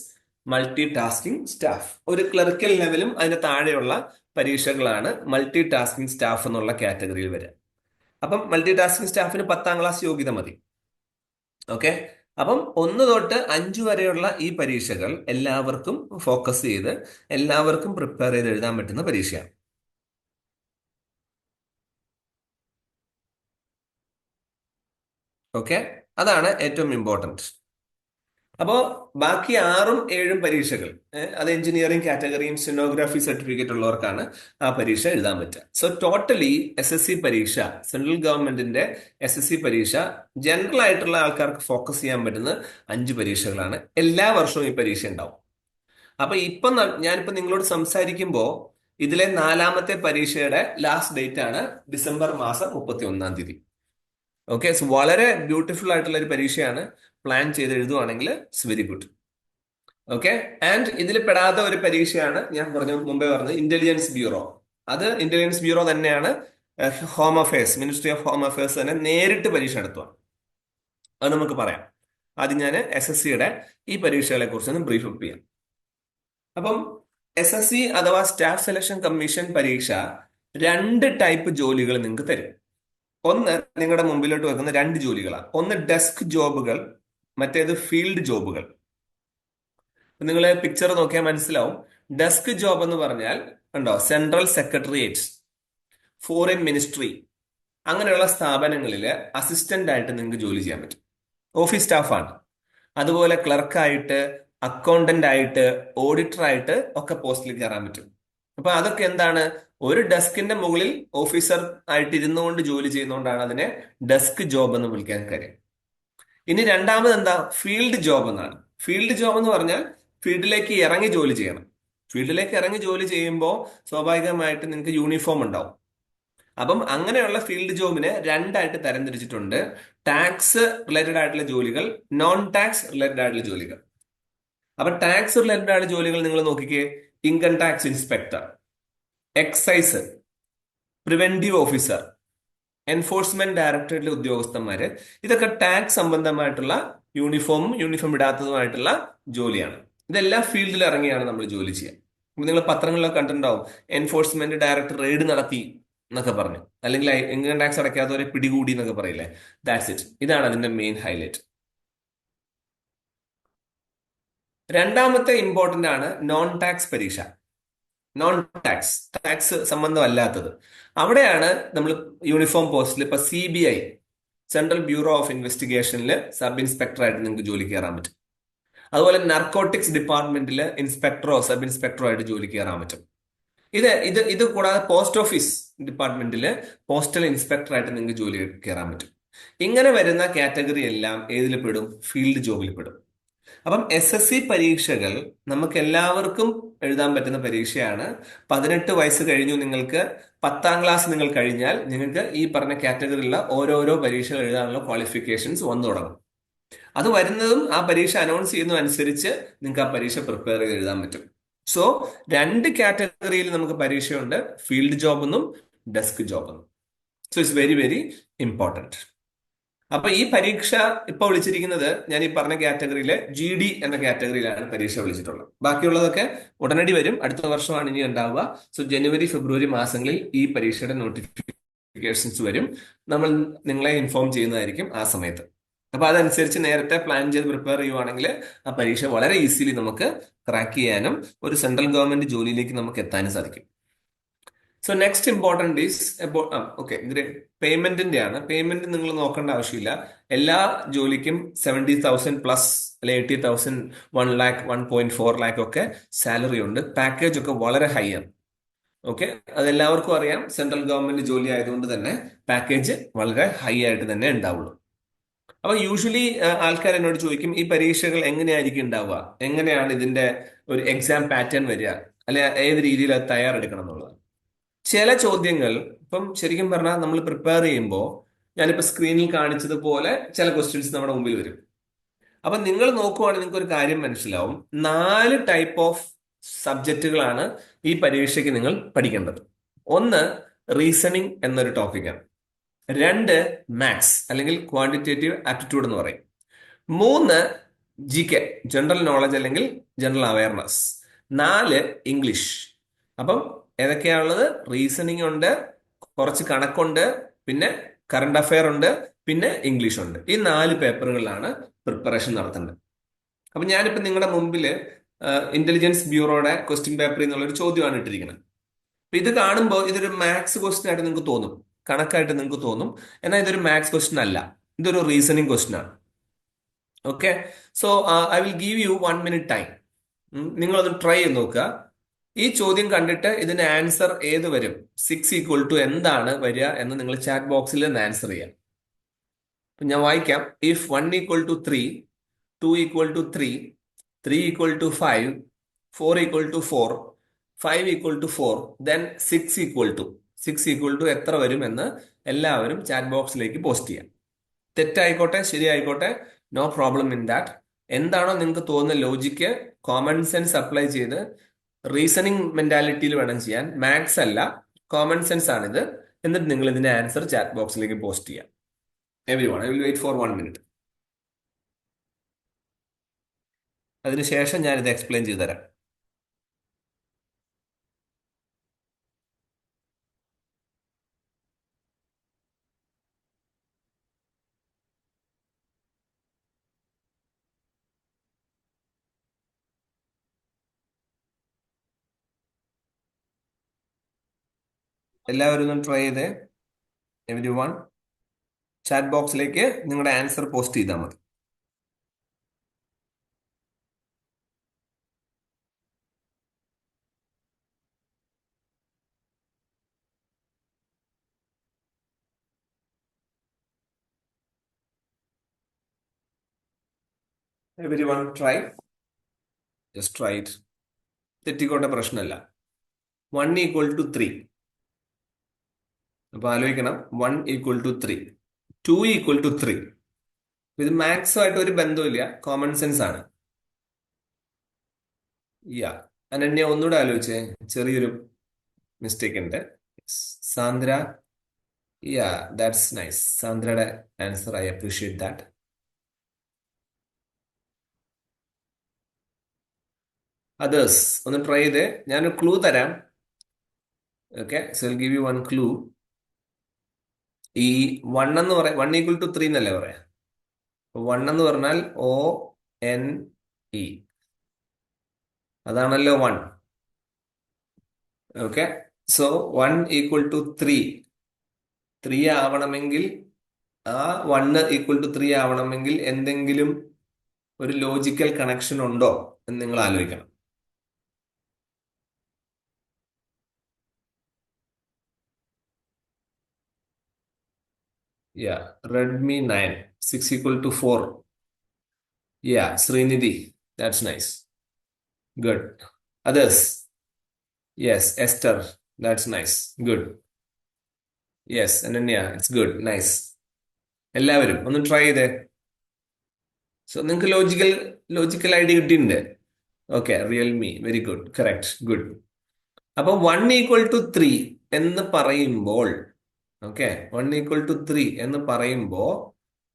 Speaker 1: multi tasking staff. ഒരു ക്ലറിക്കൽ ലെവലും അതിന് താഴെയുള്ള പരീക്ഷകളാണ് മൾട്ടി ടാസ്കിംഗ് സ്റ്റാഫ് എന്നുള്ള കാറ്റഗറിയിൽ വരിക. അപ്പം മൾട്ടി ടാസ്കിംഗ് സ്റ്റാഫിന് 10ാം ക്ലാസ് യോഗ്യത മതി. ഓക്കെ, അപ്പം 1 തൊട്ട് 5 വരെയുള്ള ഈ പരീക്ഷകൾ എല്ലാവർക്കും ഫോക്കസ് ചെയ്ത് എല്ലാവർക്കും പ്രിപ്പയർ ചെയ്ത് എഴുതാൻ പറ്റുന്ന പരീക്ഷയാണ്. ഓക്കെ, അതാണ് ഏറ്റവും ഇമ്പോർട്ടൻറ്റ്. അപ്പോൾ ബാക്കി 6ഉം 7ഉം പരീക്ഷകൾ, അത് എഞ്ചിനീയറിംഗ് കാറ്റഗറിയും സ്റ്റെനോഗ്രാഫി സർട്ടിഫിക്കറ്റ് ഉള്ളവർക്കാണ് ആ പരീക്ഷ എഴുതാൻ പറ്റുക. സോ ടോട്ടലി SSC പരീക്ഷ, സെൻട്രൽ ഗവൺമെന്റിന്റെ SSC പരീക്ഷ, ജനറൽ ആയിട്ടുള്ള ആൾക്കാർക്ക് ഫോക്കസ് ചെയ്യാൻ പറ്റുന്ന 5 പരീക്ഷകളാണ്. എല്ലാ വർഷവും ഈ പരീക്ഷ ഉണ്ടാവും. അപ്പൊ ഞാനിപ്പോ നിങ്ങളോട് സംസാരിക്കുമ്പോൾ ഇതിലെ 4ാമത്തെ പരീക്ഷയുടെ ലാസ്റ്റ് ഡേറ്റ് ആണ് ഡിസംബർ മാസം 31-ാം തീയതി. ഓക്കെ, സോ വളരെ ബ്യൂട്ടിഫുൾ ആയിട്ടുള്ള ഒരു പരീക്ഷയാണ്. പ്ലാൻ ചെയ്ത് എഴുതുവാണെങ്കിൽ it's very good. Okay, and ഇതിൽ പെടാത്ത ഒരു പരീക്ഷയാണ് ഞാൻ മുമ്പേ പറഞ്ഞത് ഇന്റലിജൻസ് ബ്യൂറോ. അത് ഇന്റലിജൻസ് ബ്യൂറോ തന്നെയാണ് home affairs, ministry of home affairs തന്നെ നേരിട്ട് പരീക്ഷ നടത്തുക. അത് നമുക്ക് പറയാം. ആദ്യം ഞാൻ SSCയുടെ ഈ പരീക്ഷകളെ കുറിച്ചൊന്ന് ബ്രീഫ് അപ്പ് ചെയ്യാം. അപ്പം SSC അഥവാ സ്റ്റാഫ് സെലക്ഷൻ കമ്മീഷൻ പരീക്ഷ 2 ടൈപ്പ് ജോലികൾ നിങ്ങൾക്ക് തരും. ഒന്ന് നിങ്ങളുടെ മുമ്പിലോട്ട് വെക്കുന്ന 2 ജോലികളാണ്. ഒന്ന് ഡെസ്ക് ജോബുകൾ, മറ്റേത് ഫീൽഡ് ജോബുകൾ. നിങ്ങൾ പിക്ചർ നോക്കിയാൽ മനസ്സിലാവും. ഡെസ്ക് ജോബ് എന്ന് പറഞ്ഞാൽ ഉണ്ടോ, സെൻട്രൽ സെക്രട്ടേറിയറ്റ്, ഫോറിൻ മിനിസ്ട്രി, അങ്ങനെയുള്ള സ്ഥാപനങ്ങളിൽ അസിസ്റ്റന്റ് ആയിട്ട് നിങ്ങൾക്ക് ജോലി ചെയ്യാൻ പറ്റും. ഓഫീസ് സ്റ്റാഫാണ്. അതുപോലെ ക്ലർക്കായിട്ട്, അക്കൗണ്ടന്റ് ആയിട്ട്, ഓഡിറ്റർ ആയിട്ട് ഒക്കെ പോസ്റ്റിൽ കയറാൻ പറ്റും. അപ്പൊ അതൊക്കെ എന്താണ്, ഒരു ഡെസ്കിന്റെ മുകളിൽ ഓഫീസർ ആയിട്ട് ഇരുന്നുകൊണ്ട് ജോലി ചെയ്യുന്നതുകൊണ്ടാണ് അതിനെ ഡെസ്ക് ജോബ് എന്ന് വിളിക്കാൻ കാര്യം. ഇനി രണ്ടാമത് എന്താ, ഫീൽഡ് ജോബ് എന്നാണ്. ഫീൽഡ് ജോബ് എന്ന് പറഞ്ഞാൽ ഫീൽഡിലേക്ക് ഇറങ്ങി ജോലി ചെയ്യണം. ഫീൽഡിലേക്ക് ഇറങ്ങി ജോലി ചെയ്യുമ്പോൾ സ്വാഭാവികമായിട്ട് നിങ്ങൾക്ക് യൂണിഫോം ഉണ്ടാവും. അപ്പം അങ്ങനെയുള്ള ഫീൽഡ് ജോബിനെ 2ആയിട്ട് തരംതിരിച്ചിട്ടുണ്ട്. ടാക്സ് റിലേറ്റഡ് ആയിട്ടുള്ള ജോലികൾ, നോൺ ടാക്സ് റിലേറ്റഡ് ആയിട്ടുള്ള ജോലികൾ. അപ്പൊ ടാക്സ് റിലേറ്റഡ് ആയിട്ടുള്ള ജോലികൾ നിങ്ങൾ നോക്കിക്കേ. Income tax inspector, excise, preventive officer, enforcement ഡയറക്ടറേറ്റിലെ ഉദ്യോഗസ്ഥന്മാര്, ഇതൊക്കെ ടാക്സ് സംബന്ധമായിട്ടുള്ള യൂണിഫോം ഇടാത്തതുമായിട്ടുള്ള ജോലിയാണ്. ഇതെല്ലാം ഫീൽഡിൽ ഇറങ്ങിയാണ് നമ്മൾ ജോലി ചെയ്യുക. ഇപ്പൊ നിങ്ങൾ പത്രങ്ങളിലൊക്കെ കണ്ടിട്ടുണ്ടാവും, എൻഫോഴ്സ്മെന്റ് ഡയറക്ടർ റെയ്ഡ് നടത്തി എന്നൊക്കെ പറഞ്ഞു, അല്ലെങ്കിൽ ഇൻകം ടാക്സ് അടയ്ക്കാത്തവരെ പിടികൂടി എന്നൊക്കെ പറയില്ലേ. That's it. ഇതാണ് അതിന്റെ മെയിൻ ഹൈലൈറ്റ്. രണ്ടാമത്തെ ഇമ്പോർട്ടന്റ് ആണ് നോൺ ടാക്സ് പരീക്ഷ. നോൺ ടാക്സ് സംബന്ധമല്ലാത്തത്. അവിടെയാണ് നമ്മൾ യൂണിഫോം പോസ്റ്റിൽ ഇപ്പൊ CBI, സെൻട്രൽ ബ്യൂറോ ഓഫ് ഇൻവെസ്റ്റിഗേഷനിൽ സബ് ഇൻസ്പെക്ടറായിട്ട് നിങ്ങൾക്ക് ജോലി കയറാൻ പറ്റും. അതുപോലെ നർക്കോട്ടിക്സ് ഡിപ്പാർട്ട്മെന്റിൽ ഇൻസ്പെക്ടറോ സബ് ഇൻസ്പെക്ടറോ ആയിട്ട് ജോലി കയറാൻ പറ്റും. ഇത് കൂടാതെ പോസ്റ്റ് ഓഫീസ് ഡിപ്പാർട്ട്മെന്റിൽ പോസ്റ്റൽ ഇൻസ്പെക്ടറായിട്ട് നിങ്ങൾക്ക് ജോലി കയറാൻ പറ്റും. ഇങ്ങനെ വരുന്ന കാറ്റഗറി എല്ലാം ഏതിൽ പെടും, ഫീൽഡ് ജോബിൽ പെടും. അപ്പം SSC പരീക്ഷകൾ നമുക്ക് എല്ലാവർക്കും എഴുതാൻ പറ്റുന്ന പരീക്ഷയാണ്. 18 വയസ്സ് കഴിഞ്ഞു നിങ്ങൾക്ക്, 10ാം ക്ലാസ് നിങ്ങൾ കഴിഞ്ഞാൽ നിങ്ങൾക്ക് ഈ പറഞ്ഞ കാറ്റഗറിയിലുള്ള ഓരോരോ പരീക്ഷകൾ എഴുതാനുള്ള ക്വാളിഫിക്കേഷൻസ് വന്നു തുടങ്ങും. അത് വരുന്നതും ആ പരീക്ഷ അനൗൺസ് ചെയ്യുന്നതനുസരിച്ച് നിങ്ങൾക്ക് ആ പരീക്ഷ പ്രിപ്പയർ ചെയ്ത് എഴുതാൻ പറ്റും. സോ 2 കാറ്റഗറിയിൽ നമുക്ക് പരീക്ഷയുണ്ട്, ഫീൽഡ് ജോബ് എന്നും ഡെസ്ക് ജോബ് എന്നും. So it's very very important. അപ്പൊ ഈ പരീക്ഷ ഇപ്പൊ വിളിച്ചിരിക്കുന്നത് ഞാൻ ഈ പറഞ്ഞ കാറ്റഗറിയിലെ GD എന്ന കാറ്റഗറിയിലാണ് പരീക്ഷ വിളിച്ചിട്ടുള്ളത്. ബാക്കിയുള്ളതൊക്കെ ഉടനടി വരും, അടുത്ത വർഷമാണ് ഇനി ഉണ്ടാവുക. സോ ജനുവരി ഫെബ്രുവരി മാസങ്ങളിൽ ഈ പരീക്ഷയുടെ നോട്ടിഫിക്കേഷൻസ് വരും. നമ്മൾ നിങ്ങളെ ഇൻഫോം ചെയ്യുന്നതായിരിക്കും ആ സമയത്ത്. അപ്പൊ അതനുസരിച്ച് നേരത്തെ പ്ലാൻ ചെയ്ത് പ്രിപ്പയർ ചെയ്യുവാണെങ്കിൽ ആ പരീക്ഷ വളരെ ഈസിലി നമുക്ക് ക്രാക്ക് ചെയ്യാനും ഒരു സെൻട്രൽ ഗവൺമെന്റ് ജോലിയിലേക്ക് നമുക്ക് എത്താനും സാധിക്കും. So next important is okay, പേയ്മെന്റിന്റെ ആണ്. പേയ്മെന്റ് നിങ്ങൾ നോക്കേണ്ട ആവശ്യമില്ല. എല്ലാ ജോലിക്കും 70,000 പ്ലസ്, അല്ലെ 80,000, 1 lakh, 1.4 lakh ഒക്കെ സാലറി ഉണ്ട്. പാക്കേജ് ഒക്കെ വളരെ ഹൈ ആണ്. ഓക്കെ, അതെല്ലാവർക്കും അറിയാം. സെൻട്രൽ ഗവൺമെന്റ് ജോലി ആയതുകൊണ്ട് തന്നെ പാക്കേജ് വളരെ ഹൈ ആയിട്ട് തന്നെ ഉണ്ടാവുള്ളൂ. അപ്പൊ യൂഷ്വലി ആൾക്കാർ എന്നോട് ചോദിക്കും, ഈ പരീക്ഷകൾ എങ്ങനെയായിരിക്കും ഉണ്ടാവുക, എങ്ങനെയാണ് ഇതിന്റെ ഒരു എക്സാം പാറ്റേൺ വരിക, അല്ലെ ഏത് രീതിയിൽ അത് തയ്യാറെടുക്കണം എന്നുള്ളത്. ചില ചോദ്യങ്ങൾ ഇപ്പം ശരിക്കും പറഞ്ഞാൽ നമ്മൾ പ്രിപ്പയർ ചെയ്യുമ്പോൾ ഞാനിപ്പോ സ്ക്രീനിൽ കാണിച്ചതുപോലെ ചില ക്വസ്റ്റ്യൻസ് നമ്മുടെ മുമ്പിൽ വരും. അപ്പൊ നിങ്ങൾ നോക്കുവാണെങ്കിൽ നിങ്ങൾക്ക് ഒരു കാര്യം മനസ്സിലാവും. 4 ടൈപ്പ് ഓഫ് സബ്ജക്റ്റുകളാണ് ഈ പരീക്ഷയ്ക്ക് നിങ്ങൾ പഠിക്കേണ്ടത്. ഒന്ന് റീസണിങ് എന്നൊരു ടോപ്പിക്കാണ്. 2 മാത്സ് അല്ലെങ്കിൽ ക്വാണ്ടിറ്റേറ്റീവ് ആപ്റ്റിറ്റ്യൂഡ് എന്ന് പറയും. 3 GK, ജനറൽ നോളജ് അല്ലെങ്കിൽ ജനറൽ അവയർനെസ്. 4 ഇംഗ്ലീഷ്. അപ്പം ഏതൊക്കെയാണുള്ളത്? റീസണിങ് ഉണ്ട്, കുറച്ച് കണക്കുണ്ട്, പിന്നെ കറണ്ട് അഫയർ ഉണ്ട്, പിന്നെ ഇംഗ്ലീഷ് ഉണ്ട്. ഈ 4 പേപ്പറുകളിലാണ് പ്രിപ്പറേഷൻ നടത്തേണ്ടത്. അപ്പൊ ഞാനിപ്പോ നിങ്ങളുടെ മുമ്പിൽ ഇന്റലിജൻസ് ബ്യൂറോയുടെ ക്വസ്റ്റ്യൻ പേപ്പറിൽ നിന്നുള്ള ഒരു ചോദ്യമാണ് ഇട്ടിരിക്കുന്നത്. അപ്പൊ ഇത് കാണുമ്പോൾ ഇതൊരു മാത്സ് ക്വസ്റ്റ്യൻ ആയിട്ട് നിങ്ങൾക്ക് തോന്നും, കണക്കായിട്ട് നിങ്ങൾക്ക് തോന്നും. എന്നാൽ ഇതൊരു മാത്സ് ക്വസ്റ്റ്യൻ അല്ല, ഇതൊരു റീസണിങ് ക്വസ്റ്റ്യൻ ആണ്. Okay. So I will give you 1 minute time. നിങ്ങളൊന്ന് ട്രൈ ചെയ്ത് നോക്കുക. ഈ ചോദ്യം കണ്ടിട്ട് ഇതിന്റെ ആൻസർ ഏത് വരും, 6 = എന്താണ് വരിക എന്ന് നിങ്ങൾ ചാറ്റ് ബോക്സിൽ നിന്ന് ആൻസർ ചെയ്യാം. അപ്പൊ ഞാൻ വായിക്കാം. ഇഫ് 1 = 3, 2 = 3, 3 = 5, 4 = 4, 5 = 4, then 6 = എത്ര വരും എന്ന് എല്ലാവരും ചാറ്റ് ബോക്സിലേക്ക് പോസ്റ്റ് ചെയ്യാം. തെറ്റായിക്കോട്ടെ ശരിയായിക്കോട്ടെ, നോ പ്രോബ്ലം ഇൻ ദാറ്റ്. എന്താണോ നിങ്ങൾക്ക് തോന്നുന്ന ലോജിക്ക് കോമൺ സെൻസ് അപ്ലൈ ചെയ്ത് റീസണിങ് മെന്റാലിറ്റിയിൽ വേണം ചെയ്യാൻ. മാത്സ് അല്ല, കോമൺ സെൻസ് ആണിത്. എന്നിട്ട് നിങ്ങൾ ഇതിന്റെ ആൻസർ ചാറ്റ് ബോക്സിലേക്ക് പോസ്റ്റ് ചെയ്യാം. Everyone, I will wait for 1 minute. അതിനുശേഷം ഞാൻ ഇത് എക്സ്പ്ലെയിൻ ചെയ്തു തരാം. എല്ലാവരും ഒന്ന് ട്രൈ ചെയ്തേ. എവരിവൺ, ചാറ്റ് ബോക്സിലേക്ക് നിങ്ങളുടെ ആൻസർ പോസ്റ്റ് ചെയ്താൽ മതി. Everyone try, just try it. തെറ്റിക്കോട്ടെ, പ്രശ്നമല്ല. 1 = 3. അപ്പൊ ആലോചിക്കണം, 1 = 3, 2 = 3. ഇത് മാത്സുമായിട്ട് ഒരു ബന്ധമില്ല, കോമൺ സെൻസ് ആണ്. യാ, അനന്യ ഒന്നുകൂടെ ആലോചിച്ചേ, ചെറിയൊരു മിസ്റ്റേക്ക് ഉണ്ട്. Sandra, ya, that's nice. സാന്ദ്രയുടെ answer, I appreciate that. Others ഒന്ന് ട്രൈ ചെയ്തേ. ഞാനൊരു ക്ലൂ തരാം. Okay, so will give you 1 clue. ഈ 1 എന്ന് പറയാം, 1 = 3 എന്നല്ലേ പറയാം. 1 എന്ന് പറഞ്ഞാൽ ONE, അതാണല്ലോ 1. Okay, so 1 = 3. 3 ആവണമെങ്കിൽ, ആ 1 = 3 ആവണമെങ്കിൽ എന്തെങ്കിലും ഒരു ലോജിക്കൽ കണക്ഷൻ ഉണ്ടോ എന്ന് നിങ്ങൾ ആലോചിക്കണം. Ya, Redmi 9, 6 = 4. Ya, Srinidhi, that's nice, good. Others, yes, Esther, that's nice, good. Yes, Ananya, it's good, nice. എല്ലാവരും ഒന്ന് ട്രൈ ചെയ്തേ. സോ നിങ്ങൾക്ക് ലോജിക്കൽ ഐഡിയ കിട്ടിയിട്ടുണ്ട്. Okay, Realme, very good, correct, good. അപ്പൊ 1 = 3 എന്ന് പറയുമ്പോൾ, ഓക്കെ, 1 = 3 എന്ന് പറയുമ്പോ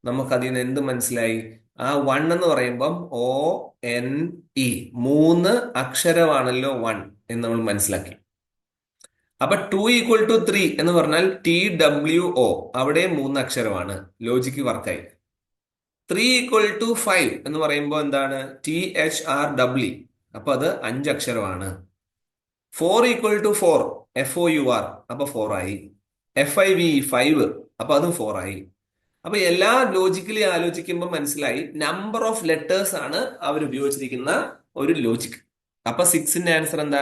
Speaker 1: നമുക്ക് അതിൽ നിന്ന് എന്ത് മനസ്സിലായി? ആ 1 എന്ന് പറയുമ്പം ONE, 3 അക്ഷരമാണല്ലോ 1 എന്ന് നമ്മൾ മനസ്സിലാക്കി. അപ്പൊ 2 = 3 എന്ന് പറഞ്ഞാൽ TWO, അവിടെ 3 അക്ഷരമാണ്. ലോജിക്ക് വർക്കായി. 3 = 5 എന്ന് പറയുമ്പോൾ എന്താണ്? THRW, അപ്പൊ അത് 5 അക്ഷരമാണ്. 4 = 4, FOUR, അപ്പൊ 4 ആയി. FIVE, 5, അപ്പൊ അതും 4 ആയി. അപ്പൊ എല്ലാ ലോജിക്കലി ആലോചിക്കുമ്പോൾ മനസ്സിലായി, നമ്പർ ഓഫ് ലെറ്റേഴ്സ് ആണ് അവർ ഉപയോഗിച്ചിരിക്കുന്ന ഒരു ലോജിക്. അപ്പൊ 6ന്റെ ആൻസർ എന്താ?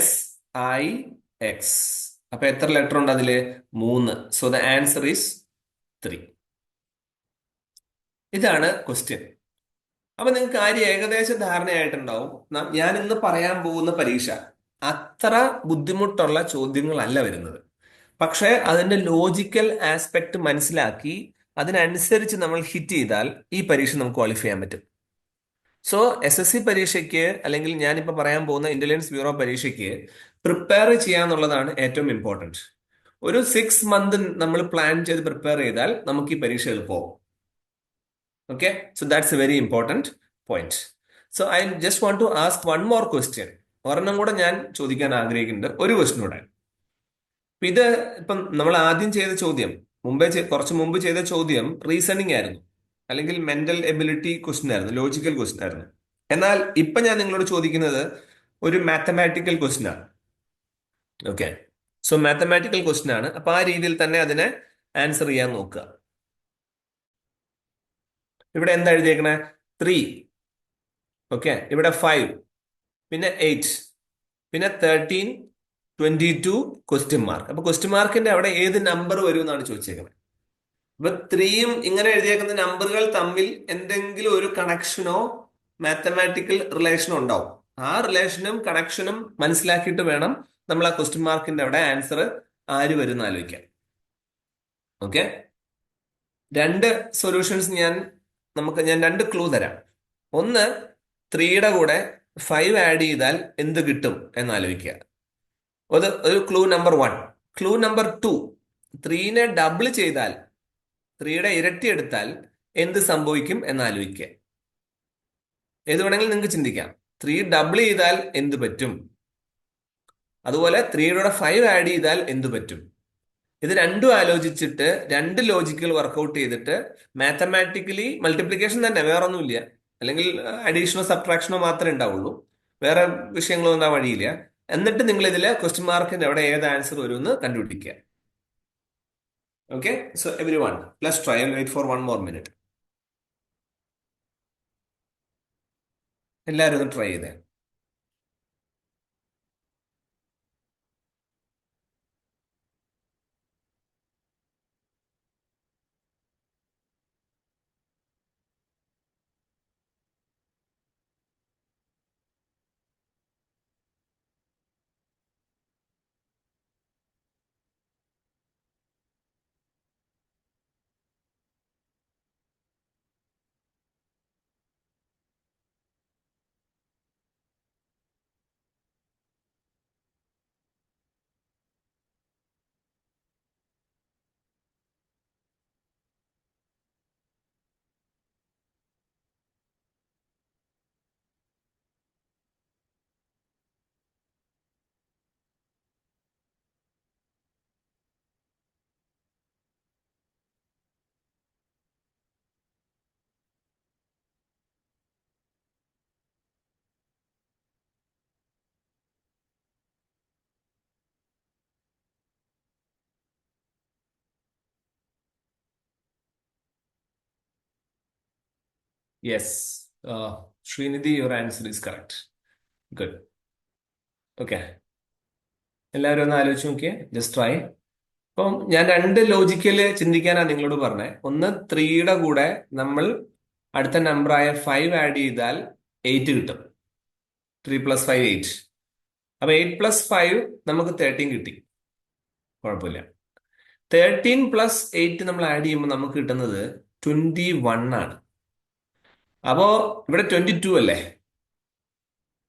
Speaker 1: SIX. അപ്പൊ എത്ര ലെറ്റർ ഉണ്ട് അതില്? 3. So the answer is 3. ഇതാണ് ക്വസ്റ്റ്യൻ. അപ്പൊ നിങ്ങൾക്ക് കാര്യം ഏകദേശ ധാരണയായിട്ടുണ്ടാവും. ഞാൻ ഇന്ന് പറയാൻ പോകുന്ന പരീക്ഷ അത്ര ബുദ്ധിമുട്ടുള്ള ചോദ്യങ്ങളല്ല വരുന്നത്. പക്ഷെ അതിന്റെ ലോജിക്കൽ ആസ്പെക്ട് മനസ്സിലാക്കി അതിനനുസരിച്ച് നമ്മൾ ഹിറ്റ് ചെയ്താൽ ഈ പരീക്ഷ നമുക്ക് ക്വാളിഫൈ ചെയ്യാൻ പറ്റും. സോ SSC പരീക്ഷയ്ക്ക്, അല്ലെങ്കിൽ ഞാനിപ്പോ പറയാൻ പോകുന്ന ഇന്റലിജൻസ് ബ്യൂറോ പരീക്ഷയ്ക്ക് പ്രിപ്പയർ ചെയ്യാന്നുള്ളതാണ് ഏറ്റവും ഇമ്പോർട്ടൻറ്റ്. ഒരു 6 month നമ്മൾ പ്ലാൻ ചെയ്ത് പ്രിപ്പയർ ചെയ്താൽ നമുക്ക് ഈ പരീക്ഷ എളുപ്പമാവും. Okay, so that's a very important point. So I just want to ask one more question. ഒരെണ്ണം കൂടെ ഞാൻ ചോദിക്കാൻ ആഗ്രഹിക്കുന്നുണ്ട്, ഒരു ക്വസ്റ്റ്യൻ കൂടെ. ഇത് ഇപ്പം നമ്മൾ ആദ്യം ചെയ്ത ചോദ്യം, കുറച്ച് മുമ്പ് ചെയ്ത ചോദ്യം റീസണിങ് ആയിരുന്നു, അല്ലെങ്കിൽ മെന്റൽ എബിലിറ്റി ക്വസ്റ്റ്യൻ ആയിരുന്നു, ലോജിക്കൽ ക്വസ്റ്റ്യൻ ആയിരുന്നു. എന്നാൽ ഇപ്പൊ ഞാൻ നിങ്ങളോട് ചോദിക്കുന്നത് ഒരു മാത്തമാറ്റിക്കൽ ക്വസ്റ്റ്യൻ ആണ്. ഓക്കെ, സോ മാത്തമാറ്റിക്കൽ ക്വസ്റ്റ്യൻ ആണ്. അപ്പൊ ആ രീതിയിൽ തന്നെ അതിനെ ആൻസർ ചെയ്യാൻ നോക്കുക. ഇവിടെ എന്താ എഴുതിയേക്കണേ? 3. ഓക്കെ, ഇവിടെ 5, പിന്നെ 8, പിന്നെ 13, 22, ക്വസ്റ്റ്യൻ മാർക്ക്. അപ്പൊ ക്വസ്റ്റ്യൻ മാർക്കിന്റെ അവിടെ ഏത് നമ്പർ വരും എന്നാണ് ചോദിച്ചേക്കുന്നത്. അപ്പൊ 3യും ഇങ്ങനെ എഴുതിയേക്കുന്ന നമ്പറുകൾ തമ്മിൽ എന്തെങ്കിലും ഒരു കണക്ഷനോ മാത്തമാറ്റിക്കൽ റിലേഷനോ ഉണ്ടാവും. ആ റിലേഷനും കണക്ഷനും മനസ്സിലാക്കിയിട്ട് വേണം നമ്മൾ ആ ക്വസ്റ്റ്യൻ മാർക്കിന്റെ അവിടെ ആൻസർ ആര് വരും എന്ന് ആലോചിക്കാൻ. ഓക്കെ, രണ്ട് സൊല്യൂഷൻസ് ഞാൻ രണ്ട് ക്ലൂ തരാം. ഒന്ന്, 3യുടെ കൂടെ 5 ആഡ് ചെയ്താൽ എന്ത് കിട്ടും എന്നാലോചിക്കുക. ഒരു ക്ലൂ നമ്പർ 1. ക്ലൂ നമ്പർ 2, 3നെ ഡബിൾ ചെയ്താൽ, 3യുടെ ഇരട്ടി എടുത്താൽ എന്ത് സംഭവിക്കും എന്നാലോചിക്കുക. ഏത് വേണമെങ്കിലും നിങ്ങൾക്ക് ചിന്തിക്കാം. 3 ഡബിൾ ചെയ്താൽ എന്ത് പറ്റും, അതുപോലെ 3യുടെ 5 ആഡ് ചെയ്താൽ എന്ത് പറ്റും. ഇത് രണ്ടും ആലോചിച്ചിട്ട് രണ്ട് ലോജിക്കൽ വർക്കൗട്ട് ചെയ്തിട്ട് മാത്തമാറ്റിക്കലി മൾട്ടിപ്ലിക്കേഷൻ തന്നെ, വേറെ ഒന്നുമില്ല. അല്ലെങ്കിൽ അഡീഷനോ സബ്ട്രാക്ഷനോ മാത്രമേ ഉണ്ടാവുള്ളൂ, വേറെ വിഷയങ്ങളൊന്നും ഉണ്ടാവാൻ വഴിയില്ല. എന്നിട്ട് നിങ്ങൾ ഇതിലെ ക്വസ്റ്റ്യൻ മാർക്കിന്റെ അവിടെ ഏത് ആൻസർ വരും എന്ന് കണ്ടുപിടിക്കുക. Okay, so everyone let's try and wait for 1 more minute. എല്ലാവരും ഒന്ന് ട്രൈ ചെയ്തേ. Yes, Srinidhi, your answer is correct. Good. Okay, എല്ലാവരും ഒന്ന് ആലോചിച്ച് നോക്കിയേ, ജസ്റ്റ് ട്രൈ. അപ്പം ഞാൻ രണ്ട് ലോജിക്കല് ചിന്തിക്കാനാണ് നിങ്ങളോട് പറഞ്ഞത്. ഒന്ന്, 3യുടെ കൂടെ നമ്മൾ അടുത്ത നമ്പറായ 5 ആഡ് ചെയ്താൽ 8 കിട്ടും. 3 + 5 8. അപ്പൊ 8 + 5 നമുക്ക് 13 കിട്ടി, കുഴപ്പമില്ല. 13 + 8 നമ്മൾ ആഡ് ചെയ്യുമ്പോൾ നമുക്ക് കിട്ടുന്നത് 21 ആണ്. അപ്പോ ഇവിടെ 22 അല്ലേ?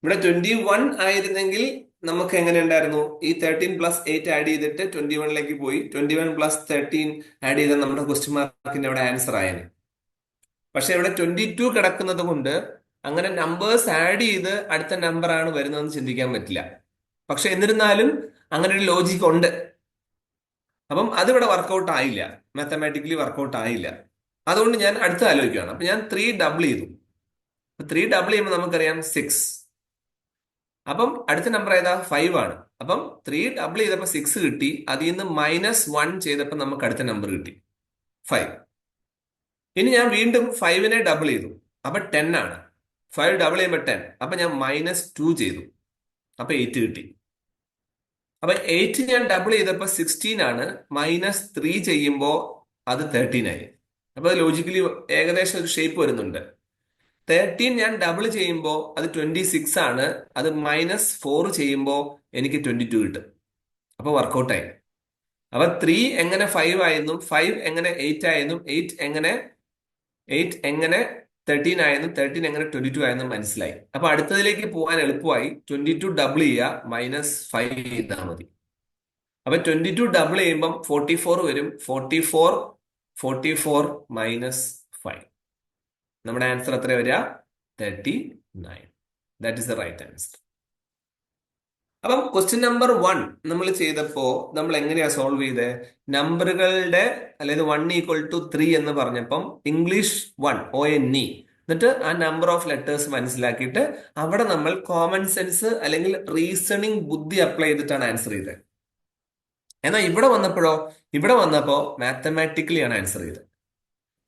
Speaker 1: ഇവിടെ 21 ആയിരുന്നെങ്കിൽ നമുക്ക് എങ്ങനെ ഉണ്ടായിരുന്നു? ഈ 13 + 8 ആഡ് ചെയ്തിട്ട് 21ലേക്ക് പോയി 21 + 13 ആഡ് ചെയ്താൽ നമ്മുടെ ക്വസ്റ്റ്യൻ മാർക്കിന്റെ അവിടെ ആൻസർ ആയേനെ. പക്ഷെ ഇവിടെ 22 കിടക്കുന്നത് കൊണ്ട് അങ്ങനെ നമ്പേഴ്സ് ആഡ് ചെയ്ത് അടുത്ത നമ്പർ ആണ് വരുന്നതെന്ന് ചിന്തിക്കാൻ പറ്റില്ല. പക്ഷെ എന്നിരുന്നാലും അങ്ങനെ ഒരു ലോജിക്ക് ഉണ്ട്. അപ്പം അതിവിടെ വർക്കൗട്ട് ആയില്ല, മാത്തമാറ്റിക്കലി വർക്കൗട്ട് ആയില്ല. അതുകൊണ്ട് ഞാൻ അടുത്ത ആലോചിക്കുകയാണ്. അപ്പൊ ഞാൻ 3 ഡബിൾ ചെയ്തു. 3 ഡബിൾ ചെയ്യുമ്പോൾ നമുക്കറിയാം 6. അപ്പം അടുത്ത നമ്പർ ഏതാ? 5 ആണ്. അപ്പം 3 ഡബിൾ ചെയ്തപ്പോൾ 6 കിട്ടി. അതിൽ നിന്ന് -1 ചെയ്തപ്പോൾ നമുക്ക് അടുത്ത നമ്പർ കിട്ടി, 5. ഇനി ഞാൻ വീണ്ടും 5നെ ഡബിൾ ചെയ്തു, അപ്പൊ 10 ആണ്. 5 ഡബിൾ ചെയ്യുമ്പോൾ 10. അപ്പൊ ഞാൻ -2 ചെയ്തു, അപ്പൊ 8 കിട്ടി. അപ്പൊ 8 ഞാൻ ഡബിൾ ചെയ്തപ്പോൾ 16 ആണ്. -3 ചെയ്യുമ്പോൾ അത് 13 ആയി. അപ്പൊ ലോജിക്കലി ഏകദേശം ഒരു ഷേപ്പ് വരുന്നുണ്ട്. 13 ഞാൻ ഡബിൾ ചെയ്യുമ്പോൾ അത് 26 ആണ്. അത് -4 ചെയ്യുമ്പോൾ എനിക്ക് 22 കിട്ടും. അപ്പൊ വർക്കൗട്ടായി. അപ്പൊ 3 എങ്ങനെ 5 ആയെന്നും 5 എങ്ങനെ 8 ആയെന്നും 8 എങ്ങനെ 13 ആയെന്നും 13 എങ്ങനെ 22 ആയെന്നും മനസ്സിലായി. അപ്പൊ അടുത്തതിലേക്ക് പോകാൻ എളുപ്പമായി. 22 ഡബിൾ ചെയ്യുക, -5 ചെയ്താൽ മതി. അപ്പൊ 22 ഡബിൾ ചെയ്യുമ്പം 44 വരും. 44 -5. നമ്മുടെ ആൻസർ എത്ര വരിക? 39. That is the right answer. അപ്പം ക്വസ്റ്റ്യൻ നമ്പർ 1 നമ്മൾ ചെയ്തപ്പോ നമ്മൾ എങ്ങനെയാ സോൾവ് ചെയ്തത്? നമ്പറുകളുടെ, അതായത് 1 = 3 എന്ന് പറഞ്ഞപ്പം ഇംഗ്ലീഷ് 1 ONE, എന്നിട്ട് ആ നമ്പർ ഓഫ് ലെറ്റേഴ്സ് മനസ്സിലാക്കിയിട്ട് അവിടെ നമ്മൾ കോമൺ സെൻസ് അല്ലെങ്കിൽ റീസണിങ് ബുദ്ധി അപ്ലൈ ചെയ്തിട്ടാണ് ആൻസർ ചെയ്തത്. എന്നാൽ ഇവിടെ വന്നപ്പോ മാത്തമാറ്റിക്കലി ആണ് ആൻസർ ചെയ്തത്.